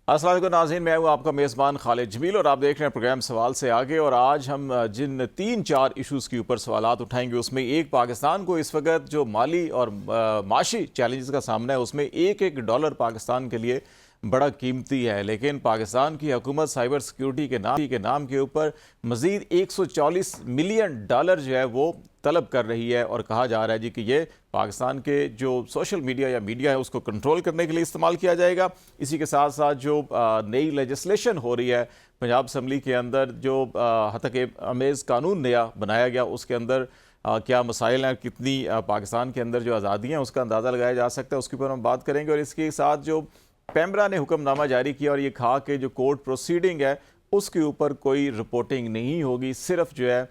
अस्सलाम वालेकुम नाज़रीन, मैं हूँ आपका मेज़बान खालिद जमील और आप देख रहे हैं प्रोग्राम सवाल से आगे। और आज हम जिन 3-4 इशूज़ के ऊपर सवालात उठाएंगे उसमें एक, पाकिस्तान को इस वक्त जो माली और माशी चैलेंजेस का सामना है उसमें एक एक डॉलर पाकिस्तान के लिए बड़ा कीमती है, लेकिन पाकिस्तान की हुकूमत साइबर सिक्योरिटी के नाम के ऊपर मज़ीद 140 मिलियन डॉलर जो है वो तलब कर रही है। और कहा जा रहा है जी कि ये पाकिस्तान के जो सोशल मीडिया या मीडिया है उसको कंट्रोल करने के लिए इस्तेमाल किया जाएगा। इसी के साथ साथ जो नई लेजिस्लेशन हो रही है पंजाब असम्बली के अंदर, जो हतक अमेज़ कानून नया बनाया गया, उसके अंदर क्या मसाइल हैं, कितनी पाकिस्तान के अंदर जो आज़ादी हैं उसका अंदाज़ा लगाया जा सकता है, उसके ऊपर हम बात करेंगे। और इसके साथ जो पैमरा ने हुक्मनामा जारी किया और ये कहा कि जो कोर्ट प्रोसीडिंग है उसके ऊपर कोई रिपोर्टिंग नहीं होगी, सिर्फ जो है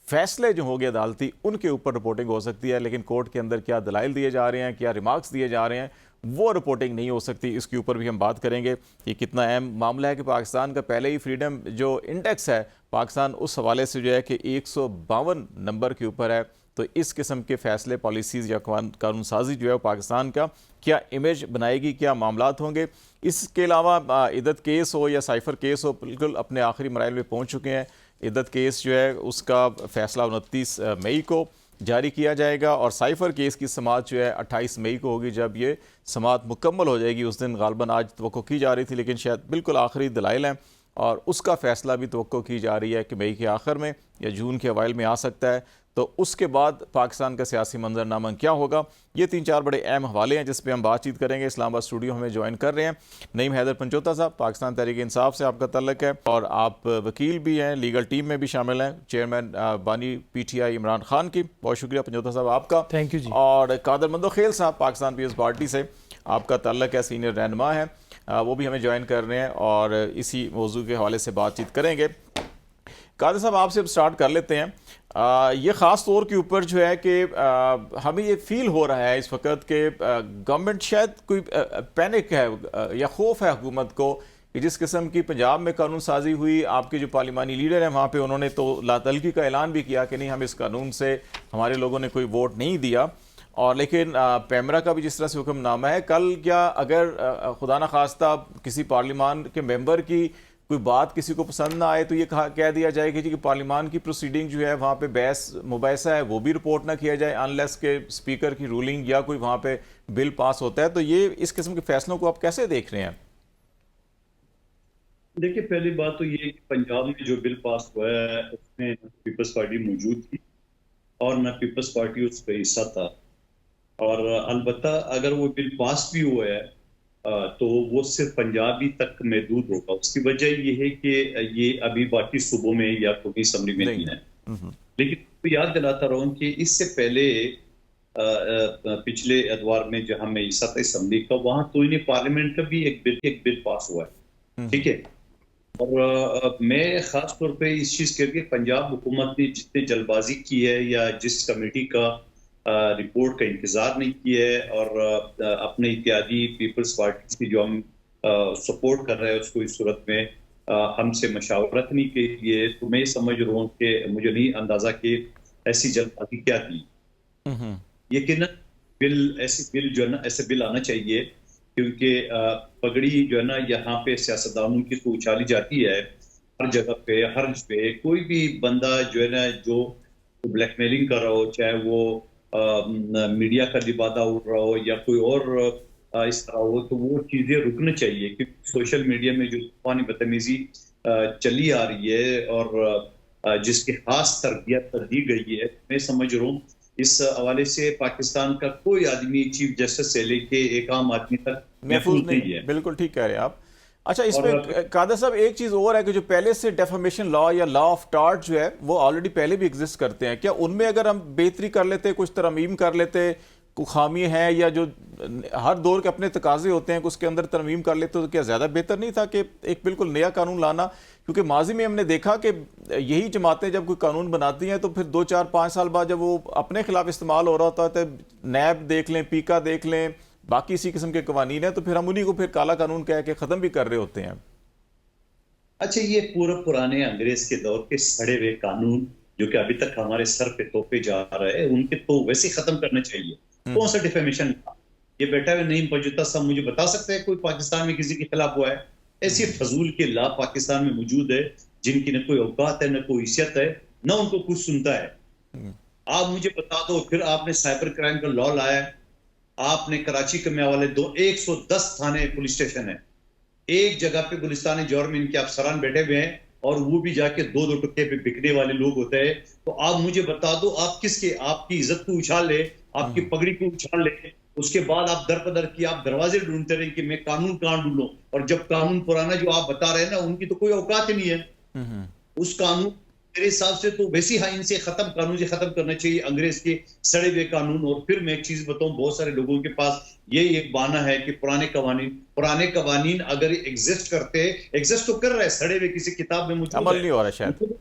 फैसले जो होंगे अदालती उनके ऊपर रिपोर्टिंग हो सकती है, लेकिन कोर्ट के अंदर क्या दलाइल दिए जा रहे हैं, क्या रिमार्क्स दिए जा रहे हैं, वो रिपोर्टिंग नहीं हो सकती। इसके ऊपर भी हम बात करेंगे। ये कितना अहम मामला है कि पाकिस्तान का पहले ही फ्रीडम जो इंडेक्स है पाकिस्तान उस हवाले से जो है कि 152 नंबर के ऊपर है। तो इस किस्म के फैसले, पॉलिसीज़ या कानून साजी जो है पाकिस्तान का क्या इमेज बनाएगी, क्या मामलात होंगे। इसके अलावा इद्दत केस हो या साइफर केस हो, बिल्कुल अपने आखिरी मराइल में पहुँच चुके हैं। इद्दत केस जो है उसका फैसला 29 मई को जारी किया जाएगा और साइफर केस की समाअत जो है 28 मई को होगी। जब ये समाअत मुकम्मल हो जाएगी उस दिन गालबन आज तवक्को की जा रही थी, लेकिन शायद बिल्कुल आखिरी दलाइल हैं और उसका फैसला भी तवक्को की जा रही है कि मई के आखिर में या जून के अवाइल में आ सकता है। तो उसके बाद पाकिस्तान का सियासी मंजरनामा क्या होगा, ये 3-4 बड़े अहम हवाले हैं जिस पे हम बातचीत करेंगे। इस्लामाबाद स्टूडियो हमें ज्वाइन कर रहे हैं नईम हैदर पंचोता साहब, पाकिस्तान तहरीक इंसाफ से आपका तल्लक है और आप वकील भी हैं, लीगल टीम में भी शामिल हैं, चेयरमैन बानी PTI इमरान खान की। बहुत शुक्रिया पंचोता साहब आपका। थैंक यू जी। और कादर मंदोखेल साहब, पाकिस्तान पीपल्स पार्टी से आपका तल्लक है, सीनियर रहनुमा है, वो भी हमें ज्वाइन कर रहे हैं और इसी मौजू के हवाले से बातचीत करेंगे। कादर साहब, आपसे अब स्टार्ट कर लेते हैं। ये ख़ास तौर के ऊपर जो है कि हमें ये फील हो रहा है इस वक्त कि गवर्नमेंट शायद कोई पैनिक है या खौफ है हुकूमत को कि जिस किस्म की पंजाब में कानून साजी हुई, आपके जो पार्लिमानी लीडर हैं वहाँ पे उन्होंने तो लातलगी का ऐलान भी किया कि नहीं, हम इस कानून से हमारे लोगों ने कोई वोट नहीं दिया। और लेकिन पैमरा का भी जिस तरह से हुक्मनामा है, कल क्या अगर खुदा न खास्ता किसी पार्लिमान के मेंबर की कोई बात किसी को पसंद ना आए तो ये कह दिया जाए कि पार्लिमान की प्रोसीडिंग जो है वहाँ पे बहस मुबाहिसा है वो भी रिपोर्ट ना किया जाए अनलेस के स्पीकर की रूलिंग या कोई वहाँ पे बिल पास होता है। तो ये इस किस्म के फैसलों को आप कैसे देख रहे हैं? देखिए, पहली बात तो ये कि पंजाब में जो बिल पास हुआ है उसमें पीपल्स पार्टी मौजूद थी और न पीपल्स पार्टी उसका हिस्सा था। और अलबत्ता अगर वो बिल पास भी हुआ है तो वो सिर्फ पंजाबी तक महदूद होगा। उसकी वजह ये है कि ये अभी बाकी सूबों में या कौमी असम्बली में नहीं है। लेकिन तो याद दिलाता रहूं कि इससे पहले पिछले एतवार में जहां मैं हिस्सा था असम्बली का, वहां तो इन्हें पार्लियामेंट का भी एक बिल पास हुआ है, ठीक है। और मैं खास तौर पे इस चीज के लिए पंजाब हुकूमत ने जितनी जल्दबाजी की है या जिस कमेटी का रिपोर्ट का इंतजार नहीं किया है और अपने इत्यादि पीपल्स पार्टी की जो हम सपोर्ट कर रहे हैं उसको इस सूरत में हमसे मशावरत नहीं की है, तो मैं समझ रहा हूँ कि मुझे नहीं अंदाजा कि ऐसी जल्दबाजी क्या थी। यकीनन ऐसे बिल जो है ना, ऐसे बिल आना चाहिए क्योंकि पगड़ी जो है ना यहाँ पे सियासतदानों की तो उछाली जाती है हर जगह पे, हर पे कोई भी बंदा जो है ना जो ब्लैकमेलिंग कर रहा हो, चाहे वो मीडिया का लिबादा उड़ रहा हो या कोई और इस तरह हो, तो वो चीजें रुकनी चाहिए क्योंकि सोशल मीडिया में जो तूफानी बदतमीजी चली आ रही है और जिसकी खास तरबियत दी गई है, मैं समझ रहा हूँ इस हवाले से पाकिस्तान का कोई आदमी चीफ जस्टिस से लेके एक आम आदमी तक महफूज नहीं है। बिल्कुल ठीक कह रहे हैं आप। अच्छा, इसमें कादर साहब एक चीज और है कि जो पहले से डेफामेशन लॉ या लॉ ऑफ टार्ट जो है वो ऑलरेडी पहले भी एग्जिस्ट करते हैं, क्या उनमें अगर हम बेहतरी कर लेते, कुछ तरमीम कर लेते, कोई खामी है या जो हर दौर के अपने तकाजे होते हैं उसके अंदर तरमीम कर लेते तो क्या ज़्यादा बेहतर नहीं था कि एक बिल्कुल नया कानून लाना? क्योंकि माजी में हमने देखा कि यही जमातें जब कोई कानून बनाती हैं तो फिर 2-4-5 साल बाद जब वो अपने खिलाफ इस्तेमाल हो रहा होता है तो नैब देख लें, पीका देख लें, बाकी इसी किस्म के कवानीन है, तो फिर हम उन्हीं को फिर काला कानून कह के ख़त्म भी कर रहे होते हैं। अच्छा, ये पूरे पुराने अंग्रेज के दौर के सड़े हुए कानून जो कि अभी तक हमारे सर पे तोपे जा रहे हैं, उनके तो वैसे ही खत्म करने चाहिए। कौन सा डिफेमेशन था ये? बेटा नहीं, मौजूदा सब मुझे बता सकते हैं कोई पाकिस्तान में किसी के खिलाफ हुआ है? ऐसे फजूल के ला पाकिस्तान में मौजूद है जिनकी न कोई औकात है, न कोई हैसियत है, न उनको कुछ सुनता है। आप मुझे बता दो, फिर आपने साइबर क्राइम का लॉ लाया, आपने कराची के में वाले 110 थाने पुलिस स्टेशन है, एक जगह पे गुलिस्तान जुर्म इनके अफसरान बैठे हुए हैं और वो भी जाके 2-2 टुक्के पे बिकने वाले लोग होते हैं। तो आप मुझे बता दो, आप किसके, आपकी इज्जत को उछाल ले, आपकी पगड़ी को उछाल ले, उसके बाद आप दर पदर की आप दरवाजे ढूंढते रहे कि मैं कानून कहां ढूंढूं, और जब कानून पुराना जो आप बता रहे हैं ना, उनकी तो कोई औकात ही नहीं है। उस कानून मेरे हिसाब से तो वैसी हाँ इनसे खत्म, कानून से खत्म करना चाहिए अंग्रेज के सड़े हुए कानून। और फिर मैं एक चीज बताऊं, बहुत सारे लोगों के पास ये एक बहाना है कि पुराने कवानीन अगर एग्जिस्ट करते, एग्जिस्ट तो कर रहे हैं, सड़े हुए किसी किताब में मुझे अमल नहीं हो रहा शायद,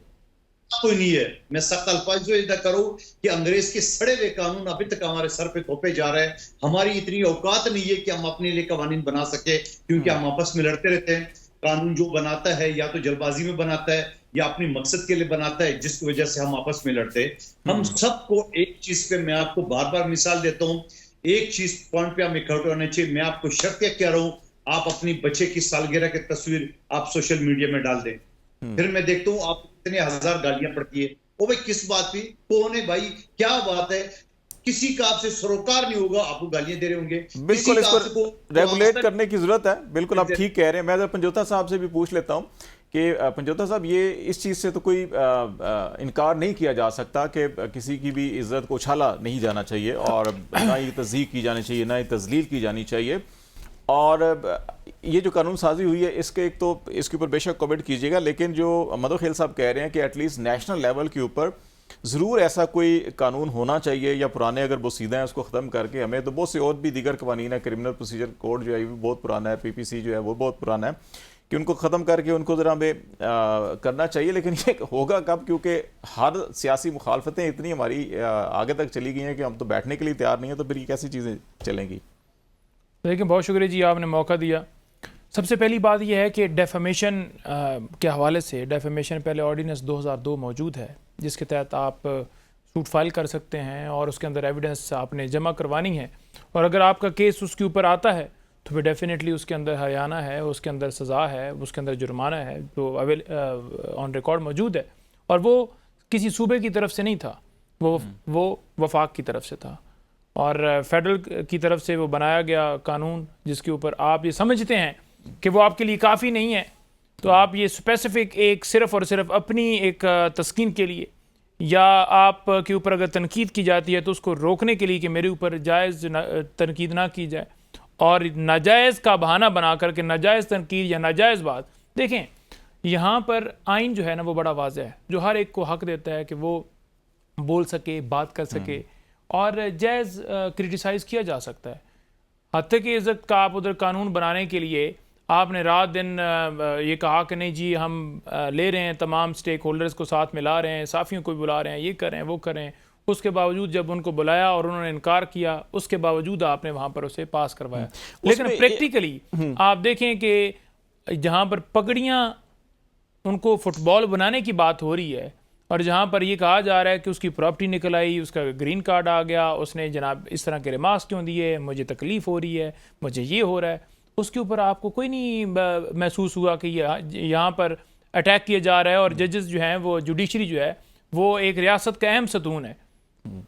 कोई नहीं है। मैं सख्त अल्फाज से इदा करूं कि अंग्रेज के सड़े हुए कानून अभी तक हमारे सर पे थोपे जा रहे हैं। हमारी इतनी औकात नहीं है कि हम अपने लिए कवानीन बना सके, क्योंकि हम आपस में लड़ते रहते हैं। कानून जो बनाता है या तो जल्दबाजी में बनाता है या अपने मकसद के लिए बनाता है, जिसकी वजह से हम आपस में लड़ते हैं। हम सबको एक चीज पे, मैं आपको बार बार मिसाल देता हूं, एक चीज पॉइंट पे हम इकट्ठे होने चाहिए। मैं आपको शर्त कह रहा हूं, आप अपनी बच्चे की सालगिरह की तस्वीर आप सोशल मीडिया में डाल दें, फिर मैं देखता हूं आप इतने हजार गालियां पड़ती है। ओ भाई किस बात की, कौन है भाई, क्या बात है? किसी का आपसे सरोकार नहीं होगा, आपको गालियां दे रहे होंगे। बिल्कुल इसको रेगुलेट करने की जरूरत है। बिल्कुल आप ठीक कह रहे हैं। मैं जरा पंजोता साहब से भी पूछ लेता हूं कि पंजोता साहब, ये इस चीज़ से तो कोई इनकार नहीं किया जा सकता कि किसी की भी इज्जत को उछाला नहीं जाना चाहिए और ना ही तज़यीक़ की जानी चाहिए, ना ही तज़लील की जानी चाहिए। और ये जो कानून साजी हुई है, इसके एक तो इसके ऊपर बेशक कमेंट कीजिएगा, लेकिन जो मदो खेल साहब कह रहे हैं कि एटलीस्ट नेशनल लेवल के ऊपर ज़रूर ऐसा कोई कानून होना चाहिए, या पुराने अगर बोसीदा हैं उसको ख़त्म करके, हमें तो बहुत से और भी दीगर कवानीन है, क्रिमिनल प्रोसीजर कोड जो है वो बहुत पुराना है, PPC जो है वो बहुत पुराना है, कि उनको ख़त्म करके उनको ज़रा हमें करना चाहिए। लेकिन ये होगा कब, क्योंकि हर सियासी मुखालफतें इतनी हमारी आगे तक चली गई हैं कि हम तो बैठने के लिए तैयार नहीं है, तो फिर ये कैसी चीज़ें चलेंगी? लेकिन बहुत शुक्रिया जी, आपने मौका दिया। सबसे पहली बात यह है कि डेफेमेशन के हवाले से, डेफेमेशन पहले ऑर्डिनेंस 2002 मौजूद है, जिसके तहत आप सूट फाइल कर सकते हैं और उसके अंदर एविडेंस आपने जमा करवानी है, और अगर आपका केस उसके ऊपर आता है तो फिर डेफिनेटली उसके अंदर हर्याना है, उसके अंदर सज़ा है, उसके अंदर जुर्माना है जो ऑन रिकॉर्ड मौजूद है। और वो किसी सूबे की तरफ से नहीं था, वो वफाक की तरफ से था, और फेडरल की तरफ से वो बनाया गया कानून, जिसके ऊपर आप ये समझते हैं कि वो आपके लिए काफ़ी नहीं है, तो आप ये स्पेसिफिक एक सिर्फ़ और सिर्फ अपनी एक तस्कीन के लिए, या आप के ऊपर अगर तनकीद की जाती है तो उसको रोकने के लिए कि मेरे ऊपर जायज़ तनकीद ना की जाए, और नाजायज़ का बहाना बना करके नाजायज़ तनकीद या नाजायज़ बात। देखें, यहाँ पर आइन जो है ना वो बड़ा वाज़ेह है, जो हर एक को हक़ देता है कि वो बोल सके, बात कर सके, और जायज़ क्रिटिसाइज़ किया जा सकता है। हत्या की इज़्ज़त का आप उधर कानून बनाने के लिए आपने रात दिन ये कहा कि नहीं जी हम ले रहे हैं, तमाम स्टेक होल्डर्स को साथ मिला रहे हैं, साफ़ियों को बुला रहे हैं, ये कर रहे हैं, वो कर रहे हैं। उसके बावजूद जब उनको बुलाया और उन्होंने इनकार किया, उसके बावजूद आपने वहाँ पर उसे पास करवाया। लेकिन प्रैक्टिकली आप देखें कि जहाँ पर पगड़ियाँ उनको फुटबॉल बनाने की बात हो रही है, और जहाँ पर ये कहा जा रहा है कि उसकी प्रॉपर्टी निकल आई, उसका ग्रीन कार्ड आ गया, उसने जनाब इस तरह के रिमार्क्स क्यों दिए, मुझे तकलीफ़ हो रही है, मुझे ये हो रहा है, उसके ऊपर आपको कोई नहीं महसूस हुआ कि यहाँ पर अटैक किया जा रहा है। और जजेस जो हैं, वो जुडिशरी जो है वो एक रियासत का अहम सतून है,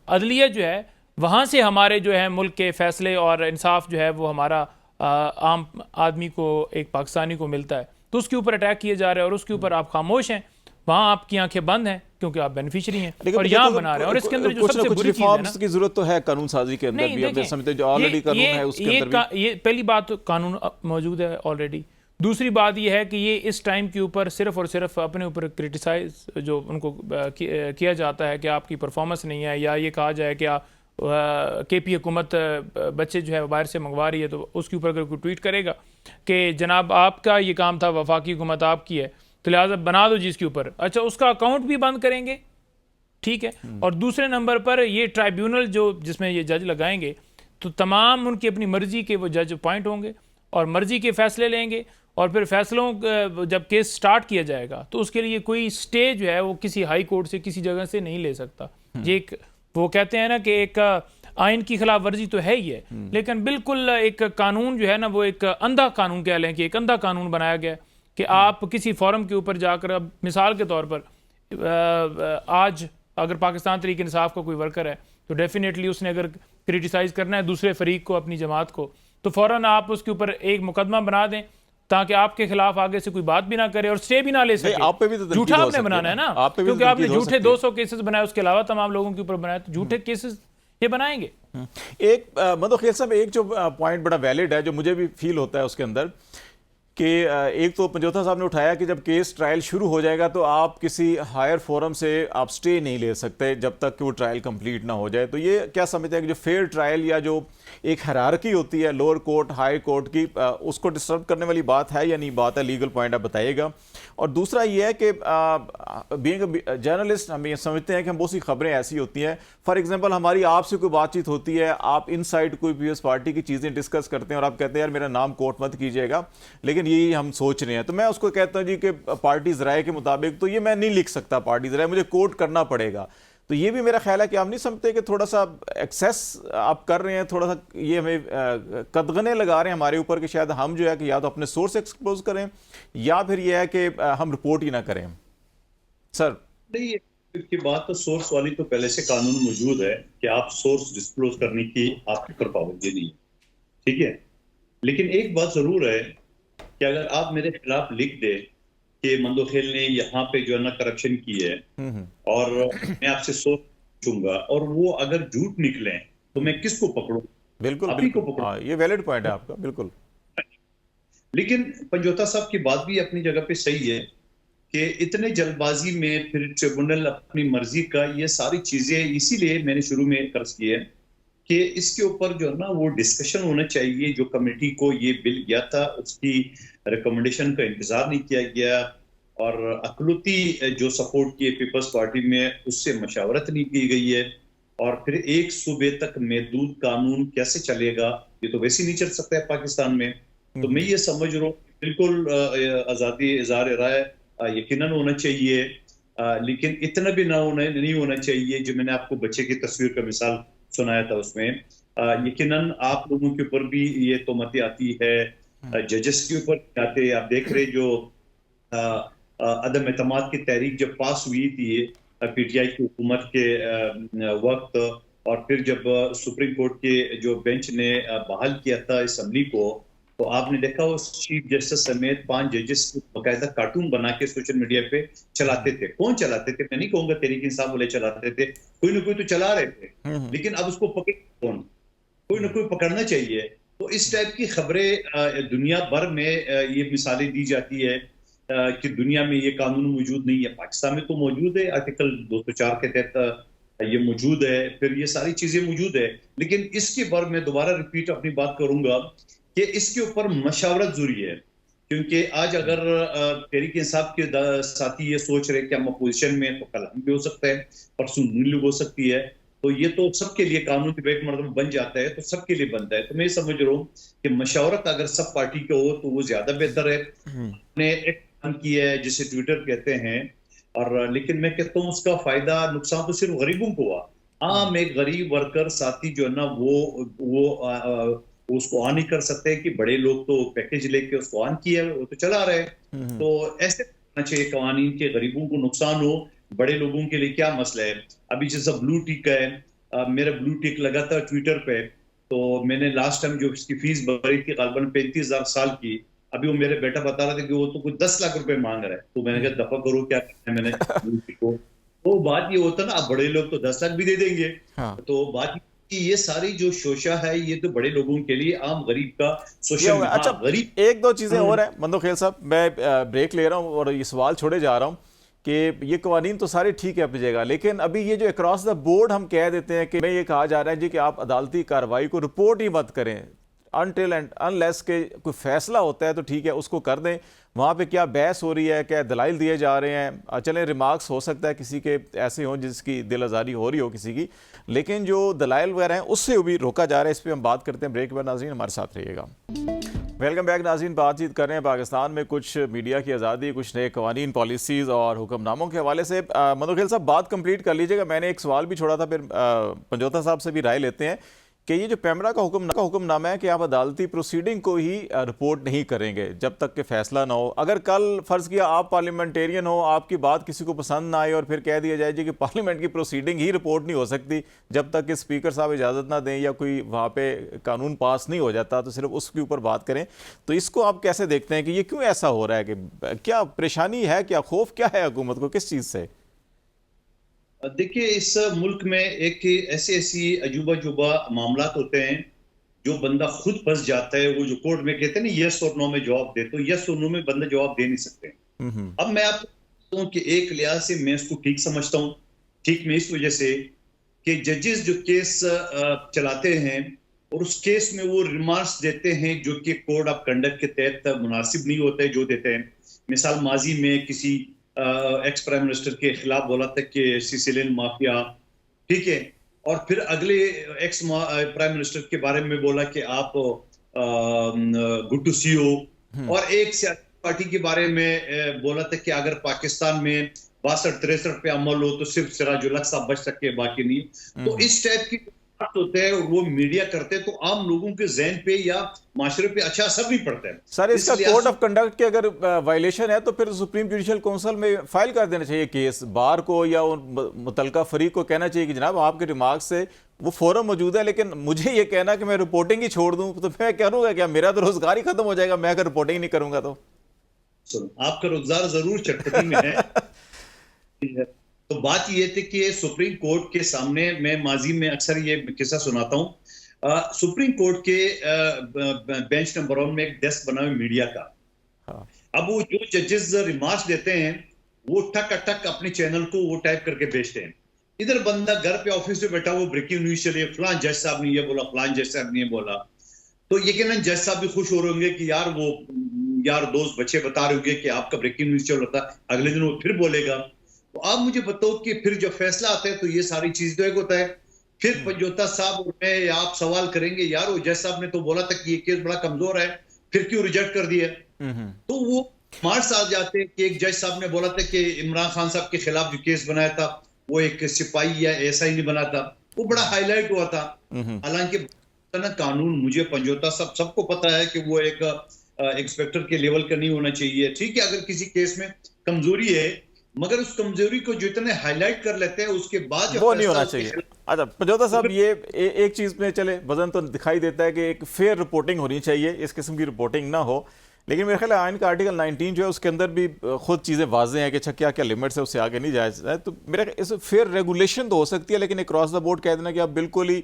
अदलिया जो है वहाँ से हमारे जो है मुल्क के फ़ैसले और इंसाफ जो है वो हमारा आम आदमी को, एक पाकिस्तानी को मिलता है, तो उसके ऊपर अटैक किया जा रहा है और उसके ऊपर आप खामोश हैं, वहाँ आपकी आंखें बंद हैं क्योंकि आप बेनिफिशियरी हैं और यहाँ बना रहे हैं। और इसके अंदर जो सबसे बुरी चीज़ है ना, की जरूरत तो है कानून साजी के अंदर भी, अपने समझते जो ऑलरेडी कानून है उसके अंदर भी। ये पहली बात, तो कानून मौजूद है ऑलरेडी। दूसरी बात ये है कि ये इस टाइम के ऊपर सिर्फ और सिर्फ अपने ऊपर क्रिटिसाइज जो उनको किया जाता है कि आपकी परफॉर्मेंस नहीं है, या ये कहा जाए कि KP हुकूमत बच्चे जो है बाहर से मंगवा रही है, तो उसके ऊपर अगर कोई ट्वीट करेगा कि जनाब आपका ये काम था, वफाकी हुकूमत आपकी है, तो लिहाजा बना दो जिसके ऊपर, अच्छा उसका अकाउंट भी बंद करेंगे, ठीक है। और दूसरे नंबर पर ये ट्राइब्यूनल जो जिसमें ये जज लगाएंगे, तो तमाम उनकी अपनी मर्जी के वो जज अपॉइंट होंगे और मर्जी के फैसले लेंगे, और फिर फैसलों जब केस स्टार्ट किया जाएगा तो उसके लिए कोई स्टे जो है वो किसी हाई कोर्ट से, किसी जगह से नहीं ले सकता। ये एक वो कहते हैं ना कि एक आइन की खिलाफ वर्जी तो है ही है, लेकिन बिल्कुल एक कानून जो है ना, वो एक अंधा कानून कह लें कि एक अंधा कानून बनाया गया कि आप किसी फोरम के ऊपर जाकर, अब मिसाल के तौर पर आज अगर पाकिस्तान तहरीक इंसाफ का कोई वर्कर है तो डेफिनेटली उसने अगर क्रिटिसाइज़ करना है दूसरे फरीक को, अपनी जमात को, तो फ़ौरन आप उसके ऊपर एक मुकदमा बना दें ताकि आपके खिलाफ आगे से कोई बात भी ना करे और स्टे भी ना ले सके। आप पे भी तो झूठा आपने बनाना है ना, क्योंकि आपने झूठे 200 केसेस बनाए, उसके अलावा तमाम लोगों के ऊपर बनाए, तो झूठे केसेस ये बनाएंगे। एक मतलब खेल साहब, एक जो पॉइंट बड़ा वैलिड है जो मुझे भी फील होता है उसके अंदर कि एक तो पंजोथा साहब ने उठाया कि जब केस ट्रायल शुरू हो जाएगा तो आप किसी हायर फोरम से आप स्टे नहीं ले सकते जब तक कि वो ट्रायल कंप्लीट ना हो जाए। तो ये क्या समझते हैं कि जो फेयर ट्रायल या जो एक हायरार्की होती है लोअर कोर्ट हाई कोर्ट की, उसको डिस्टर्ब करने वाली बात है या नहीं बात है? लीगल पॉइंट आप बताइएगा। और दूसरा ये है कि बीइंग जर्नलिस्ट हम ये समझते हैं कि हम बहुत सी खबरें ऐसी होती हैं, फॉर एग्जांपल हमारी आपसे कोई बातचीत होती है, आप इनसाइड कोई पीएस पार्टी की चीज़ें डिस्कस करते हैं और आप कहते हैं यार मेरा नाम कोर्ट मत कीजिएगा, लेकिन यही हम सोच रहे हैं, तो मैं उसको कहता हूँ जी कि पार्टीज राय के मुताबिक तो ये मैं नहीं लिख सकता, पार्टीज राय मुझे कोर्ट करना पड़ेगा। तो ये भी मेरा ख्याल है कि आप नहीं समझते कि थोड़ा सा एक्सेस आप कर रहे हैं, थोड़ा सा ये हमें कदगने लगा रहे हैं हमारे ऊपर कि शायद हम जो है कि या तो अपने सोर्स एक्सपोज करें या फिर यह है कि हम रिपोर्ट ही ना करें। सर नहीं, की बात तो सोर्स वाली तो पहले से कानून मौजूद है कि आप सोर्स डिस्क्लोज करने की आपके ऊपर पाबंदी नहीं है, ठीक है। लेकिन एक बात जरूर है कि अगर आप मेरे खिलाफ लिख दे कि मंदोखेल ने यहाँ पे जो है ना करप्शन की है और मैं आपसे सोच पूछूंगा और वो अगर झूठ निकले तो मैं किसको पकड़ूं? बिल्कुल आप ही को बिल्कुल, पकड़ूं। हाँ, ये वैलिड पॉइंट है आपका, बिल्कुल। लेकिन पंजोता साहब की बात भी अपनी जगह पे सही है कि इतने जल्दबाजी में फिर ट्रिब्यूनल अपनी मर्जी का ये सारी चीजें, इसीलिए मैंने शुरू में कर्ज की है कि इसके ऊपर जो है ना वो डिस्कशन होना चाहिए। जो कमेटी को ये बिल गया था उसकी रिकमेंडेशन का इंतजार नहीं किया गया और अकलौती जो सपोर्ट किए पीपल्स पार्टी में उससे मशावरत नहीं की गई है। और फिर एक सूबे तक महदूद कानून कैसे चलेगा, ये तो वैसे नहीं चल सकता है पाकिस्तान में। तो मैं ये समझ रहा हूँ बिल्कुल आज़ादी इज़हार राय यकीनन होना चाहिए, लेकिन इतना भी नहीं होना चाहिए जो मैंने आपको बच्चे की तस्वीर का मिसाल सुनाया था उसमें। यकीनन आप लोगों के ऊपर भी ये तोहमतें आती है, जजेस के ऊपर आते। आप देख रहे जो अदम एतमाद की तहरीक जब पास हुई थी पीटीआई की हुकूमत के वक्त, और फिर जब सुप्रीम कोर्ट के जो बेंच ने बहाल किया था असम्बली को, तो आपने देखा उस चीफ जस्टिस समेत 5 जजेस बाकायदा कार्टून बना के सोशल मीडिया पे चलाते थे। कौन चलाते थे? मैं नहीं कहूंगा तहरीक इंसाफ वाले चलाते थे, कोई ना कोई तो चला रहे थे, लेकिन अब उसको पकड़ कौन? कोई ना कोई पकड़ना चाहिए। तो इस टाइप की खबरें दुनिया भर में ये मिसालें दी जाती है कि दुनिया में ये कानून मौजूद नहीं है। पाकिस्तान में तो मौजूद है, आर्टिकल 204 के तहत ये मौजूद है, फिर ये सारी चीजें मौजूद है। लेकिन इसके बारे में दोबारा रिपीट अपनी बात करूंगा कि इसके ऊपर मशावरत जरूरी है, क्योंकि आज अगर तहरीक इंसाफ के साथी ये सोच रहे कि हम अपोजिशन में, तो कल हम भी हो सकते हैं, परसों नीलू हो सकती है। तो ये तो सबके लिए कानून की एक मर्तबा बन जाता है तो सबके लिए बनता है। तो मैं समझ रहा हूँ कि मशावरत अगर सब पार्टी के हो तो वो ज्यादा बेहतर है। ने एक काम की है जिसे ट्विटर कहते हैं, और लेकिन मैं कहता हूँ उसका फायदा नुकसान तो सिर्फ गरीबों को हुआ। आम एक गरीब वर्कर साथी जो है ना वो उसको ऑन नहीं कर सकते कि बड़े लोग तो पैकेज लेके उसको ऑन किया है, वो तो चला रहे। तो ऐसे होना चाहिए कवानीन के गरीबों को नुकसान हो, बड़े लोगों के लिए क्या मसला है। अभी जैसा ब्लू टिक है, मेरा ब्लू टिक लगा था ट्विटर पे, तो मैंने लास्ट टाइम जो इसकी फीस भरी थी गालबन 35,000 साल की, अभी वो मेरे बेटा बता रहा था कि वो तो कुछ 10 लाख रुपए मांग रहा है। तो मैंने कहा दफा करो, क्या करना है मैंने ब्लू टिक को। तो बात ये होता ना, अब बड़े लोग तो 10 लाख भी दे देंगे। हाँ। तो बात कि ये सारी जो शोशा है ये तो बड़े लोगों के लिए, आम गरीब का सोशल। अच्छा, गरीब एक दो चीजें और हैं मंदोखेल साहब, मैं ब्रेक ले रहा हूं और ये सवाल छोड़े जा रहा हूं कि ये कवानीन तो सारे ठीक है अपनी जगह, लेकिन अभी ये जो अक्रॉस द बोर्ड हम कह देते हैं कि मैं ये कहा जा रहा है जी कि आप अदालती कार्रवाई को रिपोर्ट ही मत करें अनटिल एंड अनलेस के कोई फैसला होता है तो ठीक है उसको कर दें। वहाँ पे क्या बहस हो रही है, क्या दलाइल दिए जा रहे हैं, चलें रिमार्क्स हो सकता है किसी के ऐसे हों जिसकी दिल आज़ारी हो रही हो किसी की, लेकिन जो दलाइल वगैरह हैं उससे भी रोका जा रहा है। इस पर हम बात करते हैं ब्रेक के बाद। नाज़रीन हमारे साथ रहिएगा। वेलकम बैक नाज़रीन। बातचीत कर रहे हैं पाकिस्तान में कुछ मीडिया की आज़ादी, कुछ नए कवानीन, पॉलिसीज़ और हुक्मनामों के हवाले से। मनोखेल साहब, बात कंप्लीट कर लीजिएगा। मैंने एक सवाल भी छोड़ा था, फिर पंजोता साहब से भी राय लेते हैं कि ये जो पैमरा का हुक्मनामा है कि आप अदालती प्रोसीडिंग को ही रिपोर्ट नहीं करेंगे जब तक कि फैसला ना हो। अगर कल फ़र्ज़ किया आप पार्लियामेंटेरियन हो, आपकी बात किसी को पसंद ना आए और फिर कह दिया जाए जी कि पार्लियामेंट की प्रोसीडिंग ही रिपोर्ट नहीं हो सकती जब तक कि स्पीकर साहब इजाज़त ना दें या कोई वहाँ पे कानून पास नहीं हो जाता, तो सिर्फ उसके ऊपर बात करें, तो इसको आप कैसे देखते हैं कि ये क्यों ऐसा हो रहा है? कि क्या परेशानी है, क्या खौफ क्या है हुकूमत को, किस चीज़ से? देखिए, इस मुल्क में एक ऐसी अजूबा जुबा मामला होते हैं जो बंदा खुद फंस जाता है। वो जो कोर्ट में कहते हैं ना, यस और नो में जवाब दे, तो यस और नो में बंदा जवाब दे नहीं सकते। अब मैं आपको बताता हूं कि एक लिहाज से मैं इसको ठीक समझता हूं। ठीक में इस वजह से कि जजेस जो केस चलाते हैं और उस केस में वो रिमार्क्स देते हैं जो कि कोड ऑफ कंडक्ट के तहत मुनासिब नहीं होते जो देते हैं। मिसाल, माजी में किसी एक्स प्राइम मिनिस्टर के खिलाफ बोला था कि सिसिलियन माफिया, ठीक है, और फिर अगले एक्स प्राइम मिनिस्टर के बारे में बोला कि आप गुड टू सी यू, और एक सियासी पार्टी के बारे में बोला था कि अगर पाकिस्तान में 62-63 पे अमल हो तो सिर्फ सिराजुल हक साहब बच सके, बाकी नहीं। तो इस टाइप की बात होते हैं और वो मीडिया करते हैं, तो आम लोगों के जहन पे या माशरे पे अच्छा असर नहीं पड़ता है। सर, इसका कोड ऑफ कंडक्ट के अगर वायलेशन है तो फिर सुप्रीम जुडिशल काउंसिल में फाइल कर देना चाहिए केस। बार को या मुतलका फरीक को कहना चाहिए कि जनाब आपके रिमार्क से वो फोरम मौजूद है, लेकिन मुझे ये कहना कि मैं रिपोर्टिंग ही छोड़ दूं तो मैं करूंगा क्या? मेरा तो रोजगार ही खत्म हो जाएगा मैं अगर रिपोर्टिंग नहीं करूंगा तो। आपका रोजगार जरूर चटपटी में है। तो बात ये थी कि सुप्रीम कोर्ट के सामने, मैं माजी में अक्सर ये किस्सा सुनाता हूँ, सुप्रीम कोर्ट के बेंच नंबर 1 में एक डेस्क बना हुआ मीडिया का। अब वो जो जजेस रिमार्क्स देते हैं वो ठक ठक अपने चैनल को वो टाइप करके भेजते हैं। इधर बंदा घर पे ऑफिस में बैठा, वो ब्रेकिंग न्यूज चलिए, फलान जज साहब ने ये बोला, फलान जज साहब ने ये बोला। तो यकीनन जज साहब भी खुश हो रहे होंगे कि यार दोस्त बच्चे बता रहे होंगे कि आपका ब्रेकिंग न्यूज चल रहा था, अगले दिन वो फिर बोलेगा। तो आप मुझे बताओ कि फिर जब फैसला आता है तो ये सारी चीज तो एक होता है, फिर पंजोता साहब और मैं आप सवाल करेंगे यार वो जज साहब ने तो बोला था कि ये केस बड़ा कमजोर है, फिर क्यों रिजेक्ट कर दिया? तो वो मार्क्स आ जाते हैं कि एक जज साहब ने बोला था कि इमरान खान साहब के खिलाफ जो केस बनाया था वो एक सिपाही या ऐसा ही नहीं बना था, वो बड़ा हाईलाइट हुआ था। हालांकि कानून मुझे पंजोता साहब सबको पता है कि वो एक इंस्पेक्टर के लेवल का नहीं होना चाहिए। ठीक है, अगर किसी केस में कमजोरी है, मगर उस कमजोरी को जितने हाईलाइट कर लेते हैं उसके बाद वो नहीं होना चाहिए। अच्छा पंजोता साहब, ये एक चीज में चले वजन तो दिखाई देता है कि एक फेयर रिपोर्टिंग होनी चाहिए, इस किस्म की रिपोर्टिंग ना हो, लेकिन मेरे ख्याल है आइन का आर्टिकल 19 जो है उसके अंदर भी खुद चीज़ें वाजे हैं कि अच्छा क्या क्या लिमिट्स है, उससे आगे नहीं जाया है। तो मेरा इस फेयर रेगुलेशन तो हो सकती है, लेकिन क्रॉस द बोर्ड कह देना कि आप बिल्कुल ही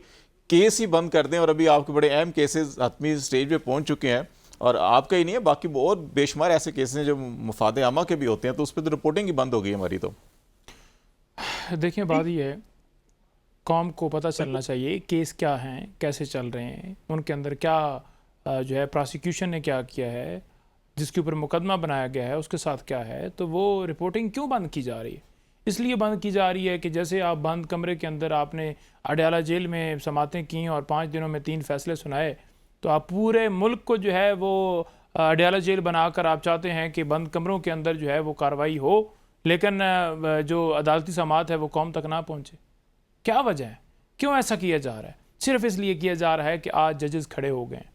केस ही बंद कर दें, और अभी आपके बड़े अहम केसेस हतमी स्टेज पे पहुंच चुके हैं, और आपका ही नहीं है बाकी और बेशुमार ऐसे केसेस हैं जो मुफाद आमा के भी होते हैं, तो उस पर तो रिपोर्टिंग ही बंद हो गई हमारी। तो देखिए, बात ये है, कौम को पता चलना चाहिए केस क्या हैं, कैसे चल रहे हैं, उनके अंदर क्या जो है प्रोसिक्यूशन ने क्या किया है, जिसके ऊपर मुकदमा बनाया गया है उसके साथ क्या है। तो वो रिपोर्टिंग क्यों बंद की जा रही है? इसलिए बंद की जा रही है कि जैसे आप बंद कमरे के अंदर आपने अडयाला जेल में समातें की और 5 दिनों में 3 फैसले सुनाए, तो आप पूरे मुल्क को जो है वो अडयाला जेल बनाकर आप चाहते हैं कि बंद कमरों के अंदर जो है वो कार्रवाई हो, लेकिन जो अदालती समात है वो कौम तक ना पहुँचे। क्या वजह है, क्यों ऐसा किया जा रहा है? सिर्फ इसलिए किया जा रहा है कि आज जजेस खड़े हो गए हैं,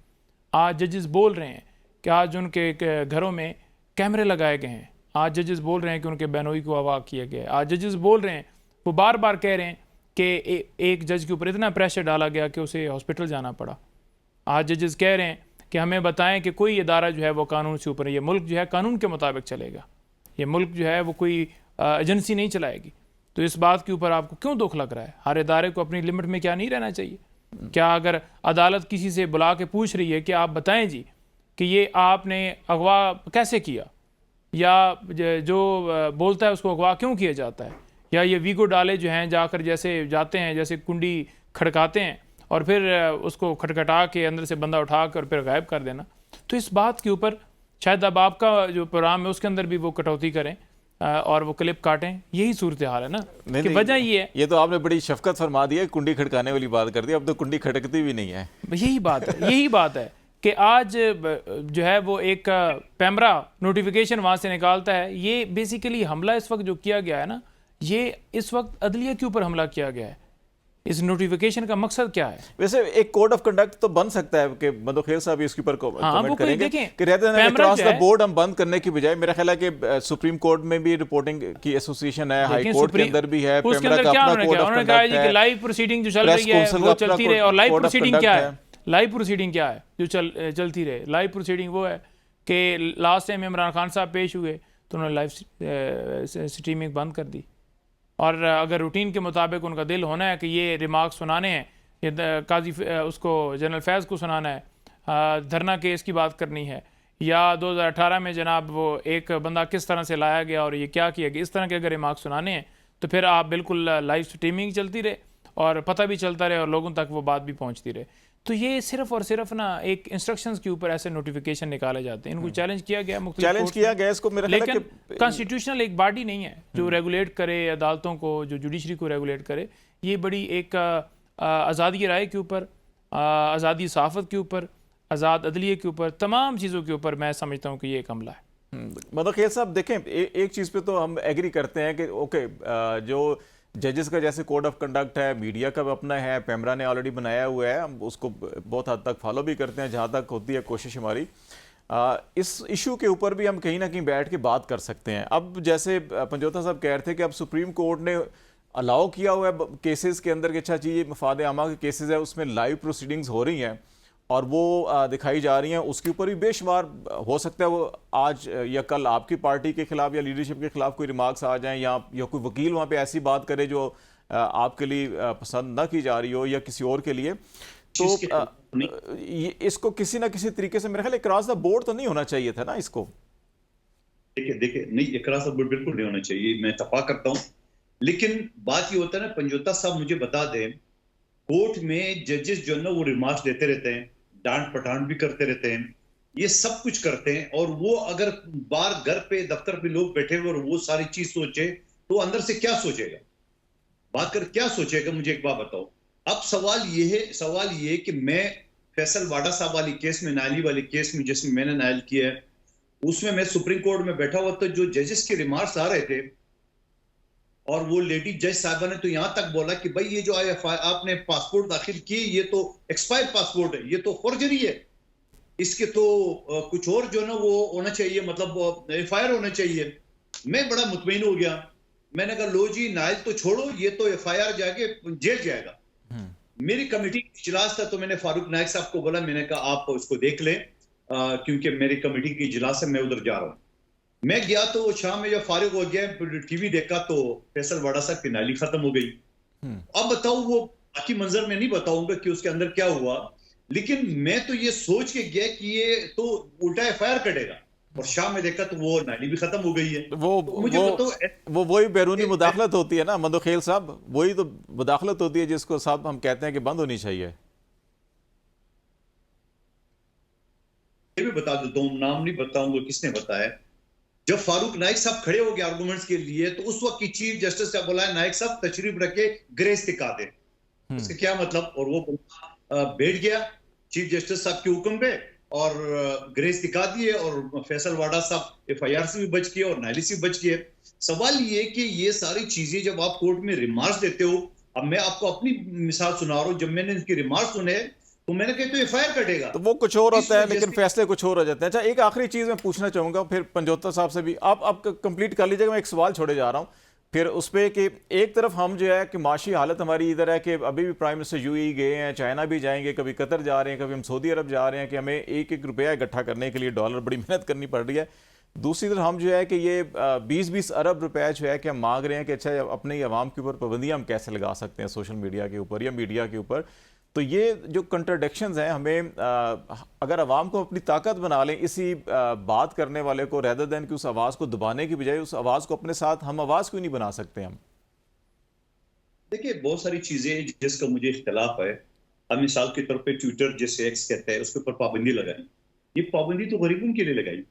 आज जजेस बोल रहे हैं कि आज उनके घरों में कैमरे लगाए गए हैं, आज जजेस बोल रहे हैं कि उनके बहनोई को अगवा किया गया है, आज जजेस बोल रहे हैं, वो बार बार कह रहे हैं कि एक जज के ऊपर इतना प्रेशर डाला गया कि उसे हॉस्पिटल जाना पड़ा। आज जजेस कह रहे हैं कि हमें बताएं कि कोई इदारा जो है वो कानून से ऊपर है, ये मुल्क जो है कानून के मुताबिक चलेगा, ये मुल्क जो है वो कोई एजेंसी नहीं चलाएगी। तो इस बात के ऊपर आपको क्यों दुख लग रहा है? हर इदारे को अपनी लिमिट में क्या नहीं रहना चाहिए? क्या अगर अदालत किसी से बुला के पूछ रही है कि आप बताएं जी कि ये आपने अगवा कैसे किया, या जो बोलता है उसको अगवा क्यों किया जाता है, या ये वीगो डाले जो हैं जाकर जैसे जाते हैं जैसे कुंडी खड़काते हैं और फिर उसको खटखटा के अंदर से बंदा उठा कर फिर गायब कर देना। तो इस बात के ऊपर शायद अब आपका जो प्रोग्राम है उसके अंदर भी वो कटौती करें और वो क्लिप काटें। यही सूरत हाल है ना कि वजह ये है। ये तो आपने बड़ी शफकत फरमा दी है, कुंडी खड़काने वाली बात कर दी, अब तो कुंडी खटकती भी नहीं है। यही बात है, यही बात है कि आज जो है वो एक पैमरा नोटिफिकेशन वहाँ से निकालता है। ये बेसिकली हमला इस वक्त जो किया गया है ना, ये इस वक्त अदलिया के ऊपर हमला किया गया है। इस नोटिफिकेशन का मकसद क्या है? वैसे एक कोड ऑफ कंडक्ट तो बन सकता है कि मदोखेल साहब इसके ऊपर कमेंट करेंगे कि रहते हैं क्रॉस द बोर्ड हम बंद करने की बजाय, मेरा ख्याल है कि सुप्रीम कोर्ट में भी रिपोर्टिंग की एसोसिएशन है, हाई कोर्ट के अंदर भी है, उसके अंदर क्या उन्होंने कहा है कि लाइव प्रोसीडिंग जो चल रही है वो चलती रहे। और लाइव प्रोसीडिंग क्या है? लाइव प्रोसीडिंग क्या है जो चलती रहे? लाइव प्रोसीडिंग वो है कि लास्ट टाइम इमरान खान साहब पेश हुए तो उन्होंने लाइव स्ट्रीमिंग बंद कर दी, और अगर रूटीन के मुताबिक उनका दिल होना है कि ये रिमार्क सुनाने हैं, ये काजी उसको जनरल फैज़ को सुनाना है, धरना केस की बात करनी है, या 2018 में जनाब वो एक बंदा किस तरह से लाया गया और ये क्या किया गया, इस तरह के अगर रिमार्क सुनाने हैं तो फिर आप बिल्कुल लाइव स्ट्रीमिंग चलती रहे और पता भी चलता रहे और लोगों तक वो बात भी पहुँचती रहे। तो ये सिर्फ और सिर्फ ना एक इंस्ट्रक्शंस के ऊपर ऐसे नोटिफिकेशन निकाले जाते हैं। इनको चैलेंज किया गया, चैलेंज किया गया इसको, मेरा ख्याल है लेकिन कॉन्स्टिट्यूशनल एक बॉडी नहीं है जो रेगुलेट करे अदालतों को, जो जुडिशरी को रेगुलेट करे। ये बड़ी एक आज़ादी राय के ऊपर, आज़ादी सहाफ़त के ऊपर, आज़ाद अदलिये के ऊपर, तमाम चीज़ों के ऊपर मैं समझता हूँ कि ये एक हमला है। मदोखेल साहब देखें, एक चीज़ पे तो हम एग्री करते हैं कि ओके, जो जजेस का जैसे कोड ऑफ कंडक्ट है, मीडिया का भी अपना है, पैमरा ने ऑलरेडी बनाया हुआ है, हम उसको बहुत हद तक फॉलो भी करते हैं जहाँ तक होती है कोशिश हमारी। इस इशू के ऊपर भी हम कहीं ना कहीं बैठ के बात कर सकते हैं। अब जैसे पंजोता साहब कह रहे थे कि अब सुप्रीम कोर्ट ने अलाउ किया हुआ है केसेस के अंदर कि अच्छा चीज़ मफाद आमा के केसेस है उसमें लाइव प्रोसीडिंग्स हो रही हैं और वो दिखाई जा रही हैं, उसके ऊपर भी बेशुमार हो सकता है वो आज या कल आपकी पार्टी के खिलाफ या लीडरशिप के खिलाफ कोई रिमार्क्स आ जाएं, या कोई वकील वहाँ पे ऐसी बात करे जो आपके लिए पसंद ना की जा रही हो या किसी और के लिए। तो इसको किसी ना किसी तरीके से मेरे ख्याल क्रॉस द बोर्ड तो नहीं होना चाहिए था ना इसको। देखिए नहीं, क्रॉस द बोर्ड बिल्कुल नहीं होना चाहिए, मैं इत्तेफाक करता हूँ। लेकिन बात ये होता है ना, पंजोता साहब मुझे बता दें, कोर्ट में जजेस जो है ना वो रिमार्क्स देते रहते हैं, डांट पटान भी करते रहते हैं, ये सब कुछ करते हैं, और वो अगर बाहर घर पे दफ्तर पे लोग बैठे हुए और वो सारी चीज सोचे तो अंदर से क्या सोचेगा, बात कर क्या सोचेगा? मुझे एक बात बताओ। अब सवाल ये है कि मैं फैसल वाडा साहब वाली केस में, नायली वाली केस में जिसमें मैंने नायल किया है, उसमें मैं सुप्रीम कोर्ट में बैठा हुआ था, जो जजेस के रिमार्क्स आ रहे थे और वो लेडी जज साहबा ने तो यहां तक बोला कि भाई ये जो आपने पासपोर्ट दाखिल किए ये तो एक्सपायर्ड पासपोर्ट है, ये तो फॉर्जरी है, इसके तो कुछ और जो ना वो होना चाहिए, मतलब एफआईआर होना चाहिए। मैं बड़ा मुतमईन हो गया, मैंने कहा लो जी नायल तो छोड़ो, ये तो एफआईआर जाके जेल जाएगा। मेरी कमेटी का इजलास था तो मैंने फारूक नायक साहब को बोला, मैंने कहा आप उसको देख लें, क्योंकि मेरी कमेटी की इजलास है, मैं उधर जा रहा हूँ। मैं गया तो शाम में जब फारिग हो गया, टीवी देखा तो फैसल वाडा साहब की नाली खत्म हो गई। अब बताओ, वो बाकी मंजर में नहीं बताऊंगा कि उसके अंदर क्या हुआ, लेकिन मैं तो ये सोच के गया कि ये तो उल्टा एफआईआर करेगा, और शाम में देखा तो वो नाली भी खत्म हो गई है। तो मुझे बताओ, वही बैरूनी मुदाखलत होती है ना मदोखेल साहब, वही तो मुदाखलत होती है जिसको साहब हम कहते हैं कि बंद होनी चाहिए। ये भी बता देता हूँ, नाम नहीं बताऊंगा किसने बताया। जब फारूक नाइक साहब खड़े हो गए आर्गुमेंट्स के लिए, तो उस वक्त की चीफ जस्टिस ने बोला नाइक साहब तशरीफ रखे, ग्रेस दिखा दे। इसका क्या मतलब? और वो बैठ गया चीफ जस्टिस साहब के हुक्म पे और ग्रेस दिखा दिए, और फैसल वाडा साहब एफआईआर से भी बच गए और नाली से भी बच गए। सवाल ये कि ये सारी चीजें जब आप कोर्ट में रिमार्क्स देते हो, अब मैं आपको अपनी मिसाल सुना रहा हूं, जब मैंने इनके रिमार्क्स सुने तो मैंने कहा तो एफआईआर कटेगा, तो वो कुछ और होता है लेकिन फैसले कुछ और हो जाते हैं। अच्छा, एक आखिरी चीज मैं पूछना चाहूंगा, फिर पंजोता साहब से भी आप कंप्लीट कर लीजिएगा, मैं एक सवाल छोड़े जा रहा हूं फिर उस पर कि एक तरफ हम जो है कि माशी हालत हमारी इधर है कि अभी भी प्राइम मिनिस्टर यूएई गए हैं, चाइना भी जाएंगे, कभी कतर जा रहे हैं, कभी हम सऊदी अरब जा रहे हैं कि हमें एक एक रुपया इकट्ठा करने के लिए डॉलर बड़ी मेहनत करनी पड़ रही है। दूसरी तरफ हम जो है कि ये 20-20 अरब रुपया जो है कि हम मांग रहे हैं कि अच्छा अपने आवाम के ऊपर पाबंदियाँ हम कैसे लगा सकते हैं सोशल मीडिया के ऊपर या मीडिया के ऊपर। तो ये जो कंट्राडिक्शंस हैं, हमें अगर आवाम को अपनी ताकत बना लें इसी बात करने वाले को, रेदर देन कि उस आवाज़ को दबाने की बजाय उस आवाज़ को अपने साथ हम आवाज़ क्यों नहीं बना सकते हम? देखिए, बहुत सारी चीजें जिसका मुझे इख्तिलाफ है। अब मिसाल के तौर पे ट्विटर जैसे एक्स कहते हैं, उसके ऊपर पाबंदी लगाई। ये पाबंदी तो गरीबों के लिए लगाई।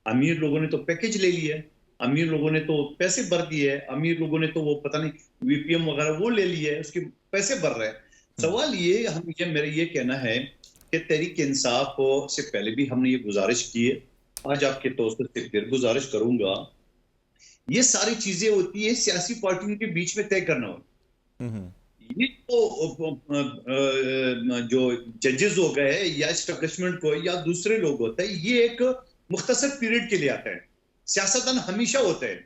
अमीर लोगों ने तो पैकेज ले लिया, अमीर लोगों ने तो पैसे भर दिए, अमीर लोगों ने तो वो पता नहीं वीपीएम वगैरह वो ले लिया है, उसके पैसे भर रहे हैं। सवाल ये मेरा ये कहना है कि तहरीक इंसाफ से पहले भी हमने ये गुजारिश की है, आज आपके तौसीर से फिर गुजारिश करूंगा, ये सारी चीजें होती है सियासी पार्टियों के बीच में तय करना होता। ये तो जो जजेस हो गए या एस्टैब्लिशमेंट को या दूसरे लोग होते हैं, ये एक मुख्तसर पीरियड के लिए आता है। सियासतदान हमेशा होते हैं,